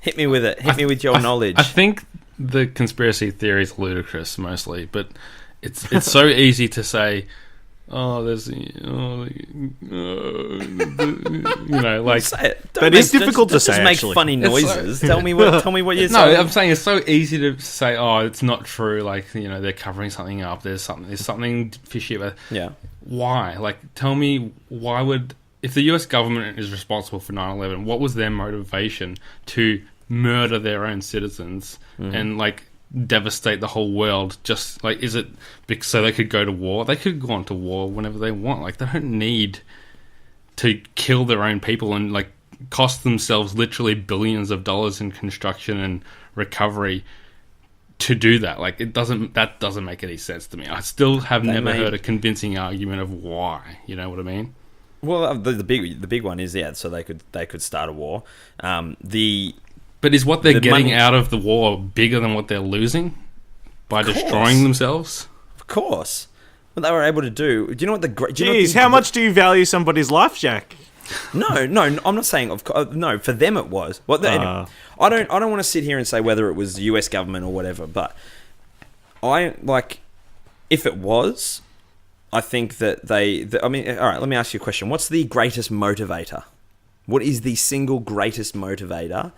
hit me with it. Hit me with your knowledge. I think the conspiracy theory is ludicrous, mostly, but it's so easy to say, there's, like say it. That is difficult to say. Just make actually. funny noises. Tell me what you're saying. No, I'm saying it's so easy to say, it's not true. Like, they're covering something up. There's something fishy about it. Yeah. Why? Like, tell me if the US government is responsible for 9/11, what was their motivation to murder their own citizens and devastate the whole world? Just is it so they could go to war? They could go on to war whenever they want. Like, they don't need to kill their own people and cost themselves literally billions of dollars in construction and recovery to do that. That doesn't make any sense to me. I still have never heard a convincing argument of why. You know what I mean? Well, the big one is so they could start a war. But is what they're getting out of the war bigger than what they're losing by destroying themselves? Of course. What they were able to do. Do you know what how much do you value somebody's life, Jack? No, I'm not saying. No, for them it was. Anyway, I don't want to sit here and say whether it was the US government or whatever. But if it was, I think that all right. Let me ask you a question. What's the greatest motivator? What is the single greatest motivator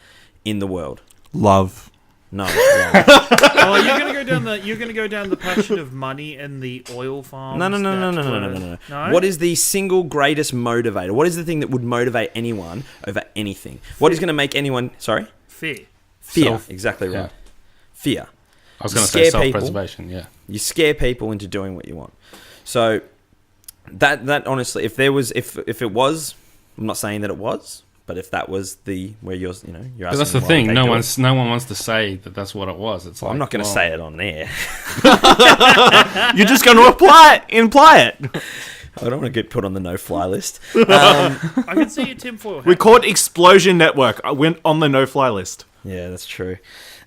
in the world? Love. No. Oh, you're gonna go down the passion of money and the oil farms. No. What is the single greatest motivator? What is the thing that would motivate anyone over anything? What is going to make anyone? Sorry. Fear. Exactly right. Yeah. Fear. I was going to say self-preservation. Yeah. You scare people into doing what you want. So, that honestly, if there was, if it was, I'm not saying that it was, but if that was where you're asking, But that's the why thing. would they No do one wants to say that that's what it was. It's Well, I'm not going to say it on there. You're just going to imply it. I don't want to get put on the no-fly list. I can see your tinfoil hat. We called Explosion Network. I went on the no-fly list. Yeah, that's true.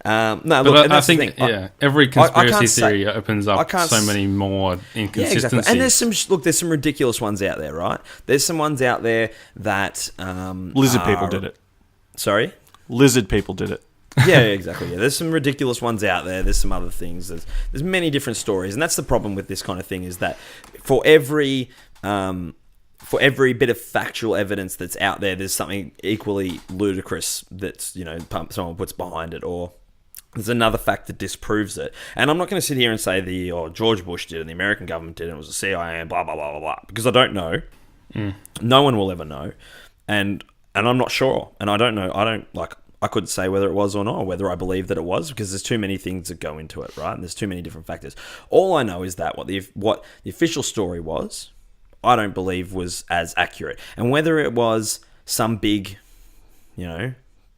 No, look, But and I that's the think, thing. every can't conspiracy say- theory opens up can't so many more Yeah, inconsistencies. exactly. And there's some ridiculous ones out there, right? There's some ones out there that Lizard people did it. Sorry. Lizard people did it. Yeah, exactly. Yeah, there's some ridiculous ones out there. There's some other things. There's many different stories, and that's the problem with this kind of thing is that for every bit of factual evidence that's out there, there's something equally ludicrous that's someone puts behind it, or there's another fact that disproves it. And I'm not going to sit here and say George Bush did and the American government did and it was the CIA and blah blah blah blah blah, because I don't know. No one will ever know, and I'm not sure, and I don't know. I couldn't say whether it was or not, or whether I believe that it was, because there's too many things that go into it, right? And there's too many different factors. All I know is that what the official story was, I don't believe was as accurate. And whether it was some big,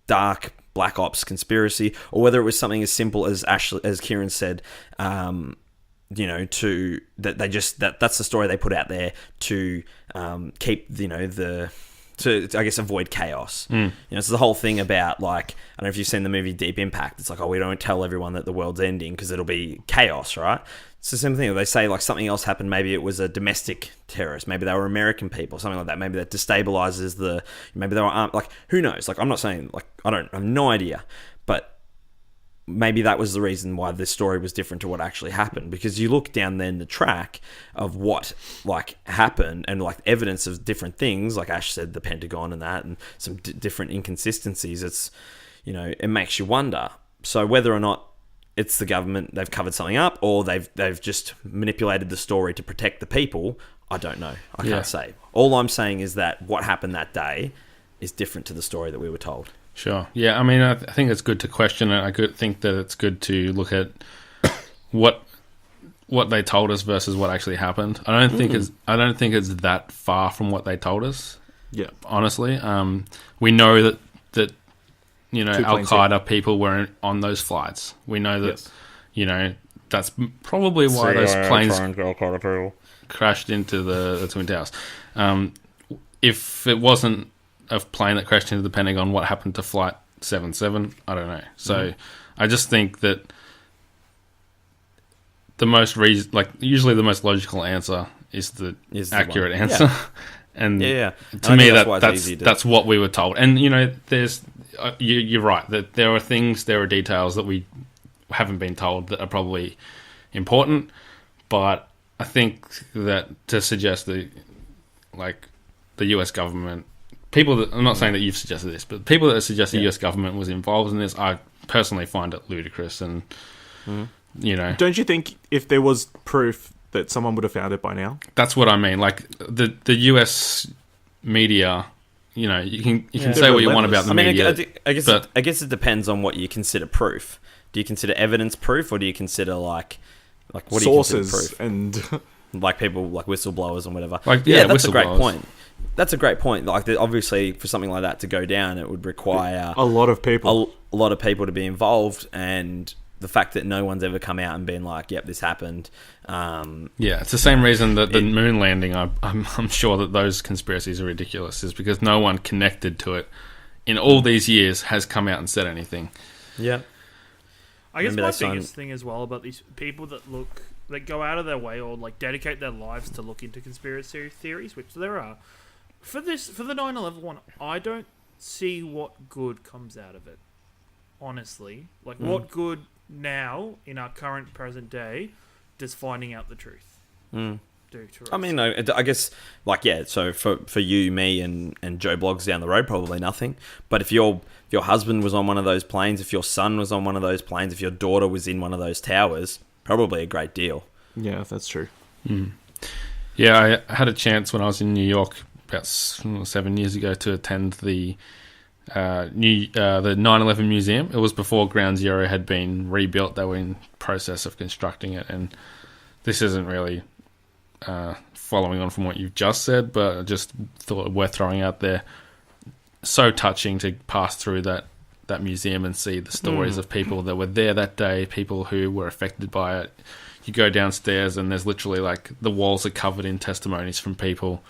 dark black ops conspiracy, or whether it was something as simple as Kieran said, that's the story they put out there to keep to I guess avoid chaos. It's the whole thing about, like, I don't know if you've seen the movie Deep Impact. It's like, we don't tell everyone that the world's ending because it'll be chaos, right? It's the same thing. They say like something else happened. Maybe it was a domestic terrorist. Maybe they were American people, something like that. Maybe that destabilizes maybe they were like, who knows? Like, I'm not saying, like, I have no idea, but maybe that was the reason why this story was different to what actually happened, because you look down then the track of what like happened and like evidence of different things, like Ash said, the Pentagon and that, and some different inconsistencies. It's, it makes you wonder. So whether or not it's the government, they've covered something up, or they've just manipulated the story to protect the people, I don't know. I can't say. All I'm saying is that what happened that day is different to the story that we were told. Sure. Yeah, I mean, I think it's good to question it. I think that it's good to look at what they told us versus what actually happened. I don't think it's that far from what they told us. Yeah. Honestly, we know that Al planes, Qaeda people were on those flights. We know that that's probably why those planes crashed into the Twin Towers. If it wasn't a plane that crashed into the Pentagon, what happened to Flight 77? I don't know. So I just think that the most usually the most logical answer is the accurate answer. Yeah. And to me, that's what we were told. And there's you're right that there are details that we haven't been told that are probably important. But I think that to suggest that, like, the US government, I'm not saying that you've suggested this, but people that suggest the US government was involved in this, I personally find it ludicrous. And don't you think if there was proof that someone would have found it by now? That's what I mean. Like, the US media, you can say what you want about the media. I guess it depends on what you consider proof. Do you consider evidence proof, or do you consider like what sources do you consider proof? And like people like whistleblowers and whatever? That's a great point. That's a great point. Like, obviously, for something like that to go down, it would require a lot of people, a lot of people to be involved, and the fact that no one's ever come out and been like, "Yep, this happened." It's the same reason that the moon landing. I'm sure that those conspiracies are ridiculous, is because no one connected to it in all these years has come out and said anything. Yeah, I guess my biggest thing as well about these people that go out of their way or like dedicate their lives to look into conspiracy theories, which there are. For the 9/11 one, I don't see what good comes out of it. Honestly, like, what good now in our current present day does finding out the truth do to us? I mean, I guess, like, so for you, me, and Joe Bloggs down the road, probably nothing. But if your husband was on one of those planes, if your son was on one of those planes, if your daughter was in one of those towers, probably a great deal. Yeah, that's true. Yeah, I had a chance when I was in New York about 7 years ago to attend the 9/11 museum. It was before Ground Zero had been rebuilt. They were in process of constructing it, and this isn't really following on from what you've just said, but I just thought it worth throwing out there. So touching to pass through that museum and see the stories of people that were there that day, people who were affected by it. You go downstairs and there's literally like the walls are covered in testimonies from people,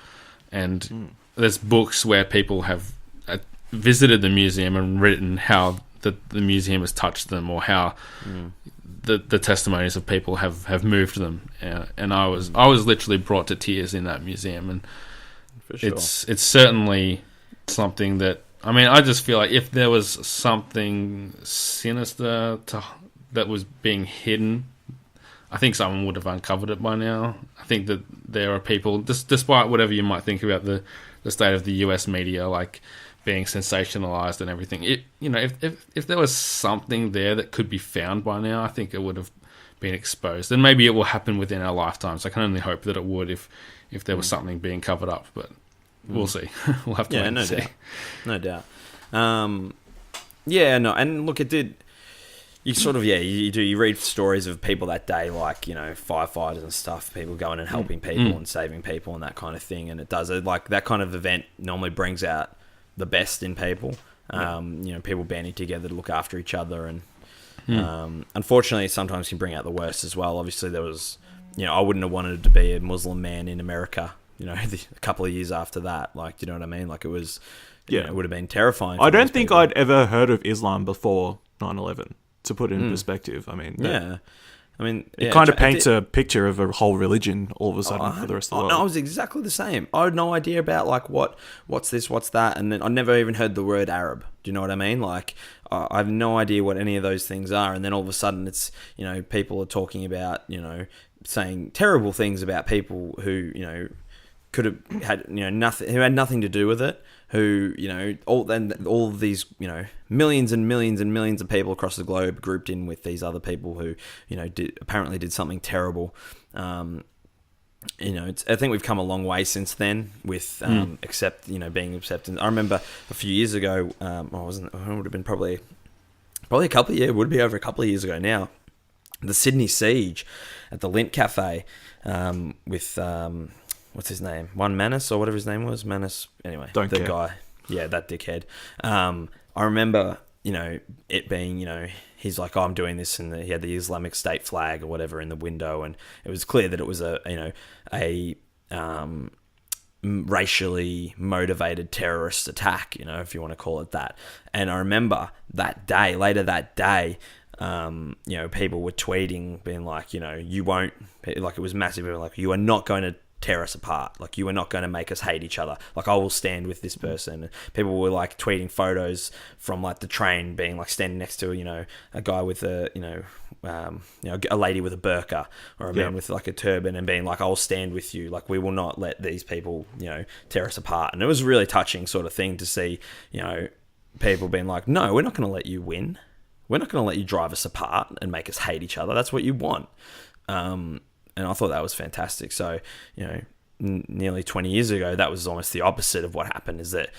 and there's books where people have visited the museum and written how the museum has touched them, or how the testimonies of people have moved them. And I was literally brought to tears in that museum, and For sure. it's certainly something that, I mean, I just feel like if there was something sinister that was being hidden, I think someone would have uncovered it by now. I think that there are people, despite whatever you might think about the state of the US media, like being sensationalized and everything. If there was something there that could be found by now, I think it would have been exposed. And maybe it will happen within our lifetimes. I can only hope that it would if there was something being covered up, but we'll see. We'll have to wait and see. No doubt. And look, it did. You sort of, you do. You read stories of people that day, like, firefighters and stuff, people going and helping people and saving people and that kind of thing. And it does, like, that kind of event normally brings out the best in people. People banding together to look after each other. And unfortunately, sometimes can bring out the worst as well. Obviously, there was, I wouldn't have wanted to be a Muslim man in America, a couple of years after that. Like, do you know what I mean? Like, it was, it would have been terrifying. I don't think I'd ever heard of Islam before 9/11. To put it in perspective, I mean, it kind of paints a picture of a whole religion all of a sudden for the rest of the world. I was exactly the same. I had no idea about like what's this, what's that, and then I never even heard the word Arab. Do you know what I mean? Like, I have no idea what any of those things are, and then all of a sudden it's people are talking about saying terrible things about people who could have had nothing, who had nothing to do with it, who all of these millions and millions and millions of people across the globe grouped in with these other people who apparently did something terrible. I think we've come a long way since then with being accepted. I remember a few years ago, it would have been probably a couple of years, it would be over a couple of years ago now, the Sydney siege at the Lint Cafe with what's his name? One Manus or whatever his name was. Manus. Anyway, Don't care. Guy. Yeah, that dickhead. I remember, it being, he's like, oh, I'm doing this, and he had the Islamic State flag or whatever in the window, and it was clear that it was a racially motivated terrorist attack, if you want to call it that. And I remember later that day, people were tweeting, being like, you won't, like, it was massive. People were like, you are not going to tear us apart. Like, you are not going to make us hate each other. Like, I will stand with this person. People were like tweeting photos from like the train, being like standing next to a guy with a a lady with a burqa, or a man with like a turban, and being like, I will stand with you. Like, we will not let these people tear us apart. And it was a really touching sort of thing to see people being like, no, we're not going to let you win. We're not going to let you drive us apart and make us hate each other. That's what you want. And I thought that was fantastic. So, nearly 20 years ago, that was almost the opposite of what happened, is that,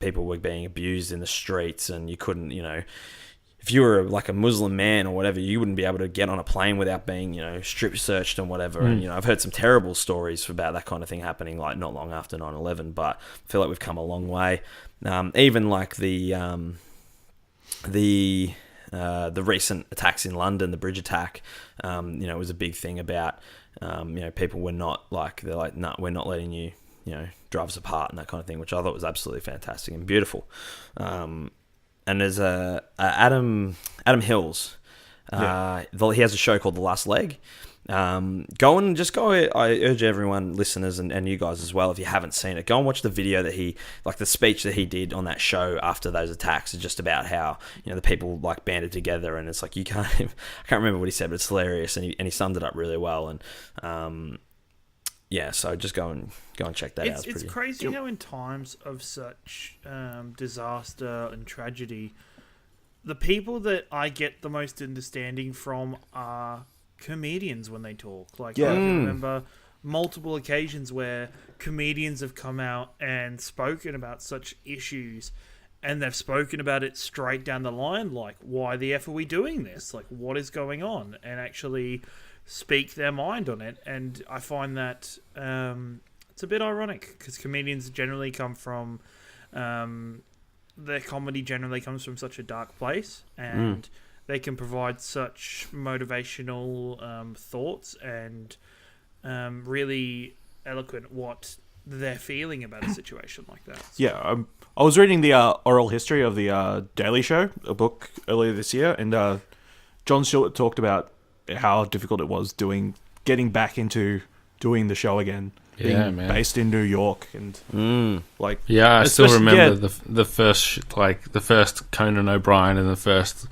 people were being abused in the streets, and you couldn't, if you were like a Muslim man or whatever, you wouldn't be able to get on a plane without being, strip searched and whatever. And, I've heard some terrible stories about that kind of thing happening, like not long after 9/11, but I feel like we've come a long way. Even like the recent attacks in London, the bridge attack, it was a big thing about, people were not like, they're like, no, we're not letting you, drive us apart and that kind of thing, which I thought was absolutely fantastic and beautiful. And there's Adam Hills. He has a show called The Last Leg. Go. I urge everyone, listeners and you guys as well, if you haven't seen it, go and watch the video that the speech that he did on that show after those attacks, is just about how the people like banded together, and it's like I can't remember what he said, but it's hilarious, and he summed it up really well. And so just go and check that out. It's crazy how in times of such disaster and tragedy, the people that I get the most understanding from are comedians when they talk. Like, I can remember multiple occasions where comedians have come out and spoken about such issues, and they've spoken about it straight down the line, like, why the F are we doing this? Like, what is going on? And actually speak their mind on it, and I find that it's a bit ironic because comedians generally come from their comedy generally comes from such a dark place, and they can provide such motivational thoughts and really eloquent what they're feeling about a situation like that. So. Yeah, I was reading the oral history of the Daily Show, a book earlier this year, and Jon Stewart talked about how difficult it was getting back into doing the show again. Yeah, man. Based in New York and like I still especially- remember the first Conan O'Brien and the first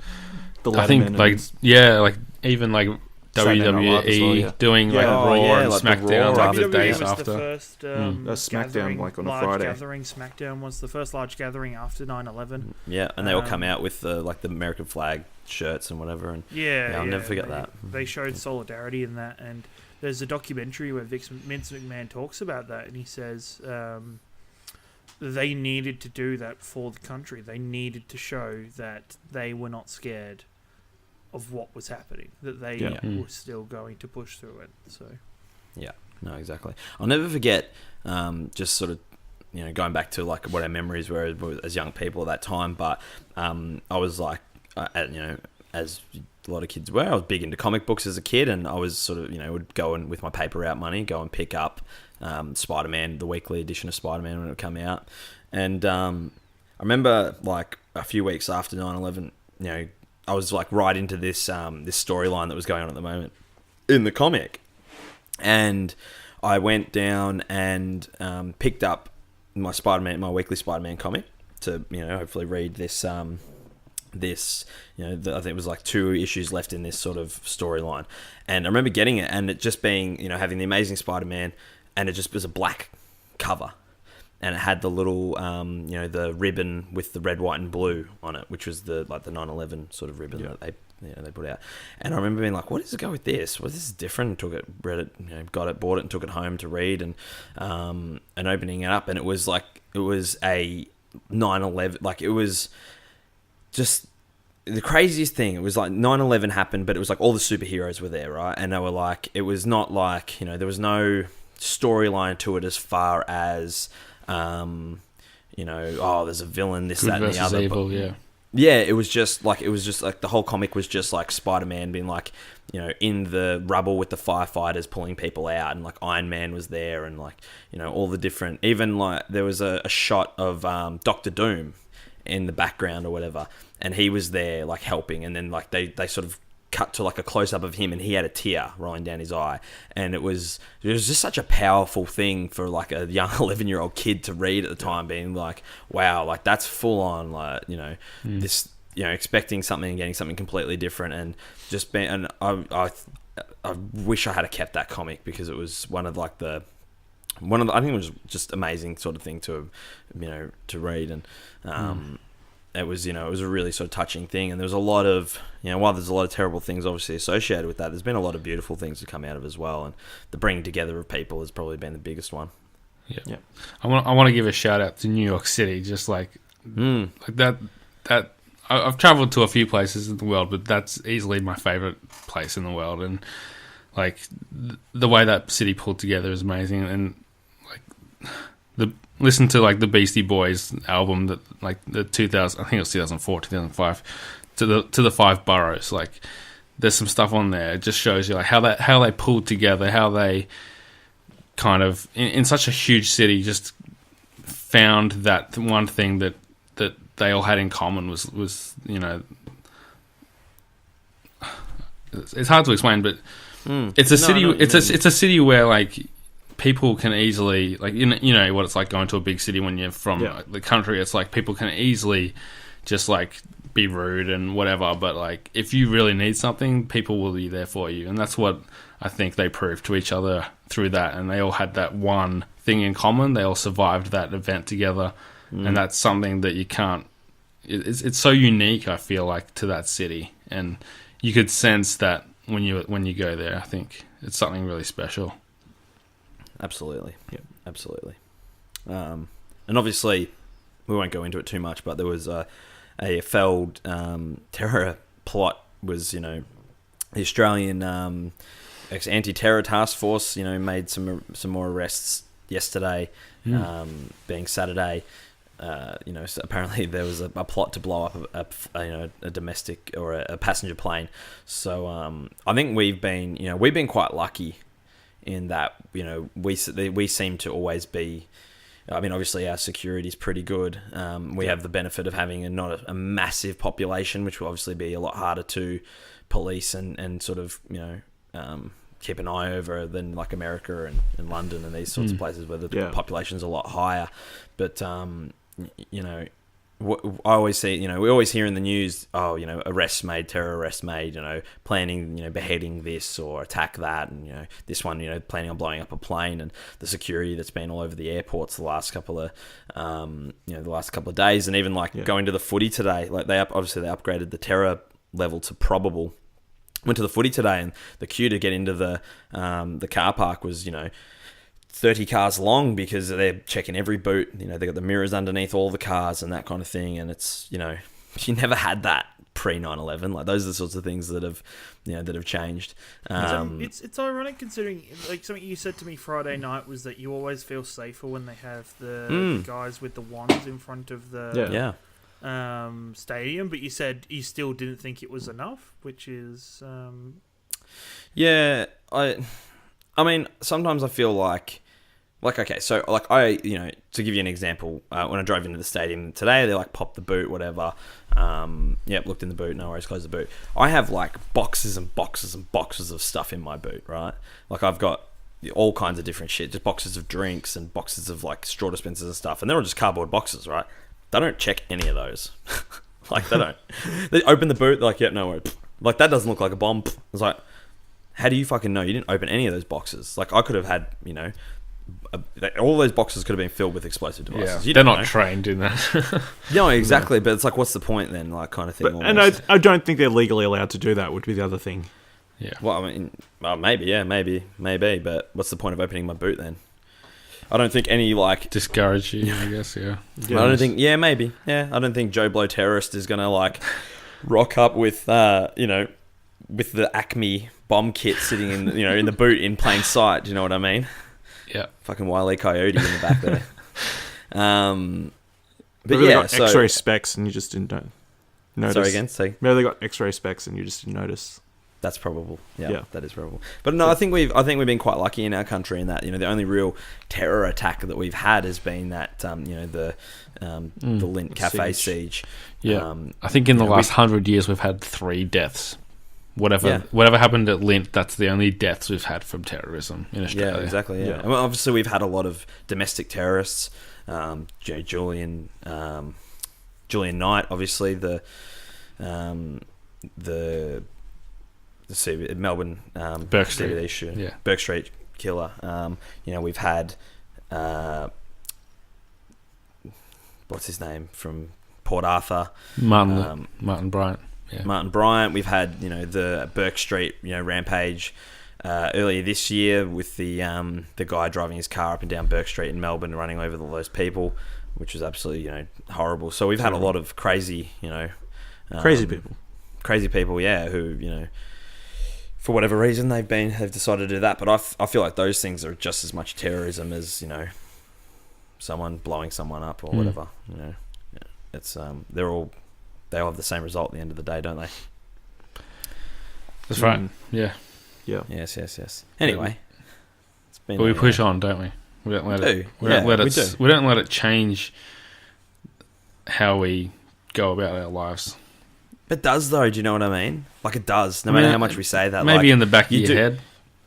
the I think Letterman like even like Saturday Night Live as WWE well, yeah. doing like Yeah. Raw and like the SmackDown Raw like the WWE days was after. the first SmackDown, gathering, like, on a large Friday. gathering. SmackDown was the first large gathering after 9/11. Yeah, and they all come out with the American flag shirts and whatever. And Yeah, I'll never forget that. They showed solidarity in that, and there's a documentary where Vince McMahon talks about that, and he says they needed to do that for the country. They needed to show that they were not scared of what was happening, that they were still going to push through it. So, yeah, no, exactly. I'll never forget. Just sort of, going back to like what our memories were as young people at that time. But I was like, as a lot of kids were, I was big into comic books as a kid, and I was sort of, would go and with my paper route money, go and pick up Spider-Man, the weekly edition of Spider-Man when it would come out. And I remember like a few weeks after 9/11, I was like right into this this storyline that was going on at the moment in the comic, and I went down and picked up my weekly Spider-Man comic to hopefully read this. I think it was like 2 issues left in this sort of storyline, and I remember getting it and it just being having the Amazing Spider-Man, and it just was a black cover, and it had the little the ribbon with the red, white, and blue on it, which was the 9/11 sort of ribbon that they put out. And I remember being like, what does it go with this? Well, this is different. Took it, read it, got it, bought it, and took it home to read, and opening it up, and it was a 9/11, like it was just the craziest thing. It was like 9/11 happened, but it was like all the superheroes were there, right? And they were like, it was not like, there was no storyline to it as far as, there's a villain, this, Good that, and the versus other. evil, But, yeah, it was just like the whole comic was just like Spider-Man being like, in the rubble with the firefighters pulling people out, and like Iron Man was there, and like, all the different, even like there was a shot of Doctor Doom in the background or whatever, and he was there like helping, and then like they sort of cut to like a close-up of him, and he had a tear rolling down his eye, and it was just such a powerful thing for like a young 11-year-old kid to read at the time, being like, wow, like that's full on, like this, expecting something and getting something completely different, and just being, and I wish I had kept that comic, because it was one of I think it was just amazing sort of thing to read, and it was it was a really sort of touching thing, and there was a lot of while there's a lot of terrible things obviously associated with that, there's been a lot of beautiful things to come out of it as well, and the bringing together of people has probably been the biggest one. Yeah. I want to give a shout out to New York City, just like that I've traveled to a few places in the world, but that's easily my favorite place in the world, and like the way that city pulled together is amazing, and like listen to like the Beastie Boys album, that like the 2000, I think it was 2004, 2005, to the 5 boroughs. Like there's some stuff on there. It just shows you like how they pulled together, how they kind of in such a huge city just found that one thing that they all had in common was it's hard to explain, but it's a city. It's a city where like people can easily, like you know what it's like going to a big city when you're from the country. It's like people can easily just like be rude and whatever, but like if you really need something, people will be there for you, and that's what I think they proved to each other through that. And they all had that one thing in common. They all survived that event together, and that's something that you can't. It's so unique, I feel like, to that city, and you could sense that when you go there. I think it's something really special. Absolutely. Yeah, absolutely. And obviously, we won't go into it too much, but there was a failed terror plot. Was the Australian anti-terror task force, made some more arrests yesterday, being Saturday. So apparently there was a plot to blow up a domestic or a passenger plane. So I think we've been quite lucky in that we seem to always be. I mean, obviously our security is pretty good. We have the benefit of having not a massive population, which will obviously be a lot harder to police and sort of keep an eye over than like America and London and these sorts of places where the population's a lot higher. But I always see, we always hear in the news, arrests made, terror arrests made, planning, beheading this or attack that, and this one, planning on blowing up a plane, and the security that's been all over the airports the last couple of days, and even going to the footy today, like they upgraded the terror level to probable. Went to the footy today, and the queue to get into the car park was 30 cars long because they're checking every boot. They got the mirrors underneath all the cars and that kind of thing. And it's you never had that pre 9/11. Like those are the sorts of things that have changed. It's ironic considering like something you said to me Friday night was that you always feel safer when they have the guys with the wands in front of the stadium. But you said you still didn't think it was enough, which is I mean, sometimes I feel like okay, so to give you an example, when I drove into the stadium today, they popped the boot, whatever. Looked in the boot, no worries, closed the boot. I have boxes and boxes and boxes of stuff in my boot, right? I've got all kinds of different shit, just boxes of drinks and boxes of straw dispensers and stuff, and they're all just cardboard boxes, right? They don't check any of those. They don't. They open the boot, no worries. That doesn't look like a bomb. It's how do you fucking know? You didn't open any of those boxes. I could have had, all those boxes could have been filled with explosive devices. Yeah, they're not trained in that. No, exactly. But it's what's the point then? Kind of thing. But, and I don't think they're legally allowed to do that, would be the other thing. Yeah. Well, I mean, maybe. But what's the point of opening my boot then? I don't think any discourage you, I guess. Yeah. I don't think. Yeah, maybe. Yeah, I don't think Joe Blow terrorist is gonna rock up with with the Acme bomb kit sitting in in the boot in plain sight. Do you know what I mean? Yeah. Fucking Wile E. Coyote in the back there. But maybe they got X-ray specs and you just didn't notice. Sorry again. Say. Maybe they got X-ray specs and you just didn't notice. That's probable. Yeah, that is probable. But no, I think we've been quite lucky in our country in that the only real terror attack that we've had has been that the Lint Cafe siege. Yeah, I think in the last 100 years we've had 3 deaths. Whatever happened at Lint, that's the only deaths we've had from terrorism in Australia. Yeah, exactly. Yeah. Well, obviously we've had a lot of domestic terrorists. Julian Knight, obviously the Melbourne Burke Street CBD shooter, Burke Street killer. We've had what's his name from Port Arthur, Martin Bryant. Yeah. Martin Bryant. We've had the Burke Street rampage earlier this year with the guy driving his car up and down Burke Street in Melbourne, running over all those people, which was absolutely horrible. So we've had a lot of crazy crazy people, who for whatever reason they've decided to do that. But I feel like those things are just as much terrorism as someone blowing someone up or whatever. It's they all have the same result at the end of the day, don't they? That's right. Yeah. Yes. Anyway, it's been. But we push on, don't we? We don't let it. We don't let it change how we go about our lives. It does, though. Do you know what I mean? It does. No matter how much we say that. Maybe in the back of your head.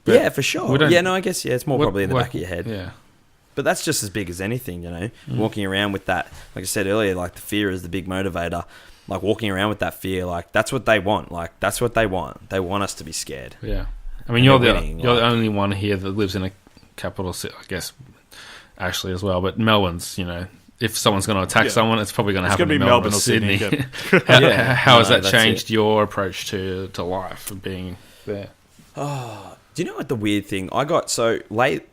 Yeah, for sure. Yeah, no, I guess it's more probably in the back of your head. Yeah. But that's just as big as anything, Walking around with that, like I said earlier, the fear is the big motivator. Walking around with that fear, that's what they want. That's what they want. They want us to be scared. Yeah. I mean, you're the only one here that lives in a capital city, I guess, Ashley as well. But Melbourne's, if someone's going to attack someone, it's probably going to happen in Melbourne or Sydney. How has that changed your approach to life and being there? Oh, do you know what the weird thing? I got so late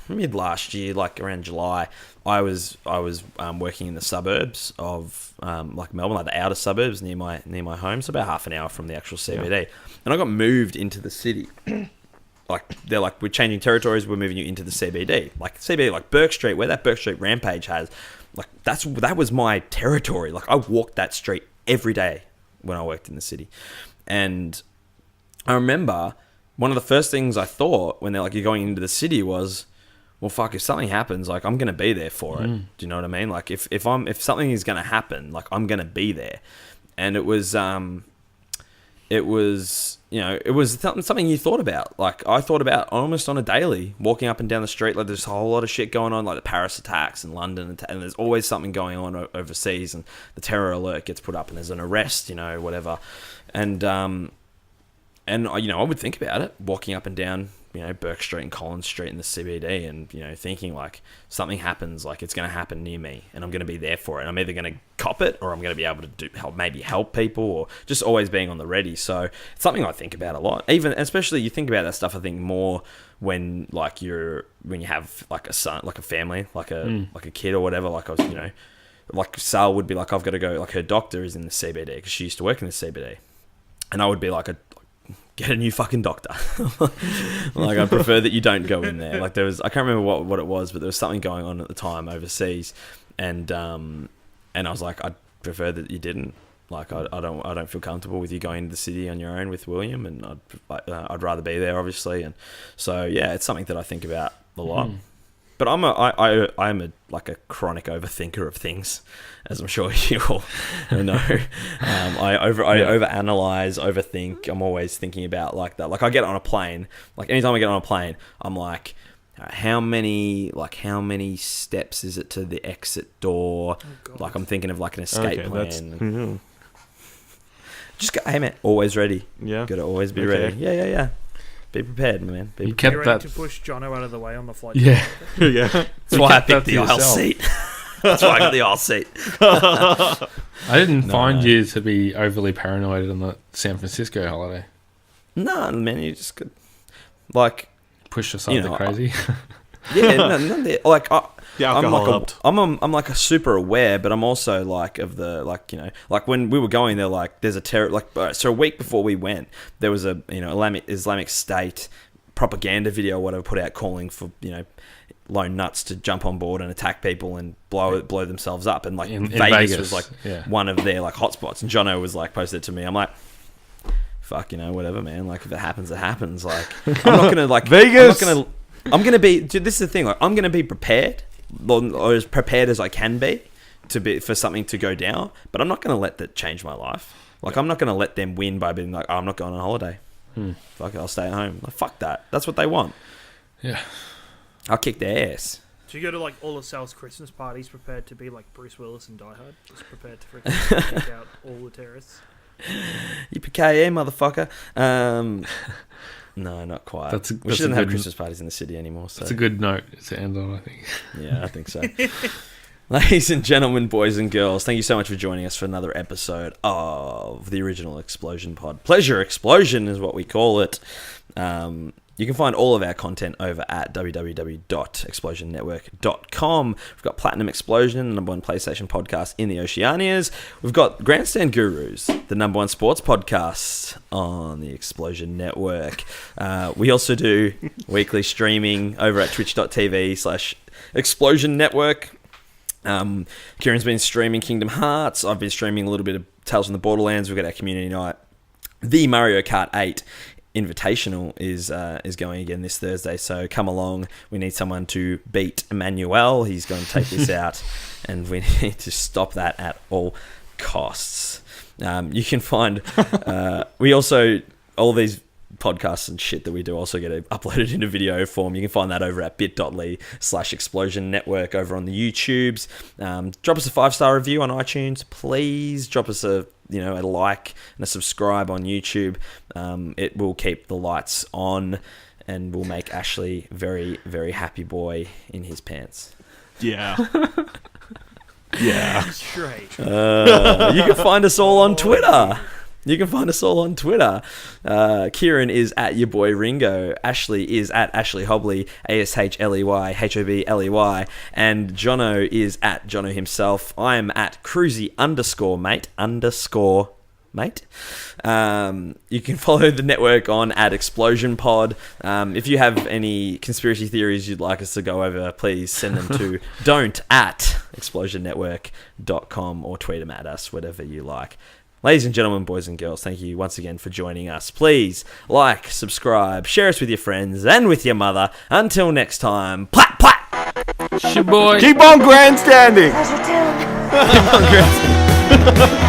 mid last year, like around July, I was working in the suburbs of like Melbourne, like the outer suburbs near my home, so about half an hour from the actual CBD, and I got moved into the city. Like they're like, we're changing territories, we're moving you into the CBD, like CBD, like Burke Street, where that Burke Street Rampage has, like that was my territory. Like I walked that street every day when I worked in the city, and I remember one of the first things I thought when they're like, you're going into the city was, well, fuck, if something happens, like I'm gonna be there for it. Do you know what I mean? Like if something is gonna happen, like I'm gonna be there. And it was you know, it was something you thought about. Like I thought about almost on a daily, walking up and down the street. Like there's a whole lot of shit going on, like the Paris attacks in London, and there's always something going on overseas, and the terror alert gets put up, and there's an arrest, you know, whatever. And you know, I would think about it, walking up and down, you know, Burke Street and Collins Street in the CBD, and, you know, thinking like something happens, like it's going to happen near me, and I'm going to be there for it. I'm either going to cop it, or I'm going to be able to help people, or just always being on the ready. So it's something I think about a lot. Even, especially you think about that stuff, I think more when you have like a son, like a family, like a kid or whatever. Like I was, you know, like Sal would be like, I've got to go, like her doctor is in the CBD because she used to work in the CBD, and I would be like, get a new fucking doctor. Like I prefer that you don't go in there. Like I can't remember what it was, but there was something going on at the time overseas, and I was like, I'd prefer that you didn't. Like I don't feel comfortable with you going into the city on your own with William, and I'd rather be there, obviously. And so yeah, it's something that I think about a lot. But I'm a chronic overthinker of things, as I'm sure you all know. I overanalyze, overthink. I'm always thinking about like that. Like I get on a plane. Like anytime I get on a plane, I'm like, how many steps is it to the exit door? Like I'm thinking of like an escape plan. Just go, hey man, always ready. Yeah, gotta always be ready. Yeah. Be prepared, man. Be ready to push Jono out of the way on the flight. Yeah. That's why I picked the aisle seat. That's why I got the aisle seat. I didn't find you to be overly paranoid on the San Francisco holiday. No, man, you just could, like, push aside the crazy. Like the alcohol helped. I'm like a super aware, but I'm also like of the, like, you know, like when we were going there, like there's a terror, like, so a week before we went, there was a, you know, Islamic State propaganda video or whatever put out calling for, you know, lone nuts to jump on board and attack people and blow themselves up, and like in Vegas was like one of their like hotspots, and Jono was like posted to me. I'm like, fuck, you know, whatever, man. Like if it happens, it happens. Like I'm not gonna like Vegas. I'm gonna be. Dude, this is the thing. Like I'm gonna be prepared, or as prepared as I can be for something to go down. But I'm not gonna let that change my life. Like I'm not gonna let them win by being like, oh, I'm not going on holiday. Fuck it, I'll stay at home. Like, fuck that. That's what they want. Yeah. I'll kick their ass. Do you go to like all of Sal's Christmas parties prepared to be like Bruce Willis and Die Hard? Just prepared to freaking take out all the terrorists? Yippee-ki-yay, motherfucker. No, not quite. We shouldn't have Christmas parties in the city anymore. So. That's a good note to end on, I think. Yeah, I think so. Ladies and gentlemen, boys and girls, thank you so much for joining us for another episode of the original Explosion Pod. Pleasure Explosion is what we call it. You can find all of our content over at www.explosionnetwork.com. We've got Platinum Explosion, the #1 PlayStation podcast in the Oceanias. We've got Grandstand Gurus, the #1 sports podcast on the Explosion Network. We also do weekly streaming over at twitch.tv/Explosion Network. Kieran's been streaming Kingdom Hearts. I've been streaming a little bit of Tales from the Borderlands. We've got our community night. The Mario Kart 8 Invitational is going again this Thursday, so come along. We need someone to beat Emmanuel. He's going to take this out, and we need to stop that at all costs. You can find we also, all these podcasts and shit that we do also get uploaded into video form. You can find that over at bit.ly/Explosion Network over on the YouTubes. Drop us a 5-star review on iTunes, please. Drop us a like and a subscribe on YouTube. It will keep the lights on and will make Ashley very, very happy boy in his pants. Yeah. Yeah. Straight. You can find us all on Twitter. You can find us all on Twitter. Kieran is at your boy Ringo. Ashley is at Ashley Hobley, ASHLEY, HOBLEY. And Jono is at Jono himself. I am at Cruzy_mate. You can follow the network on at Explosion Pod. If you have any conspiracy theories you'd like us to go over, please send them to don't@explosionnetwork.com or tweet them at us, whatever you like. Ladies and gentlemen, boys and girls, thank you once again for joining us. Please like, subscribe, share us with your friends and with your mother. Until next time, plat plat. It's your boy. Keep on grandstanding. Keep on grandstanding.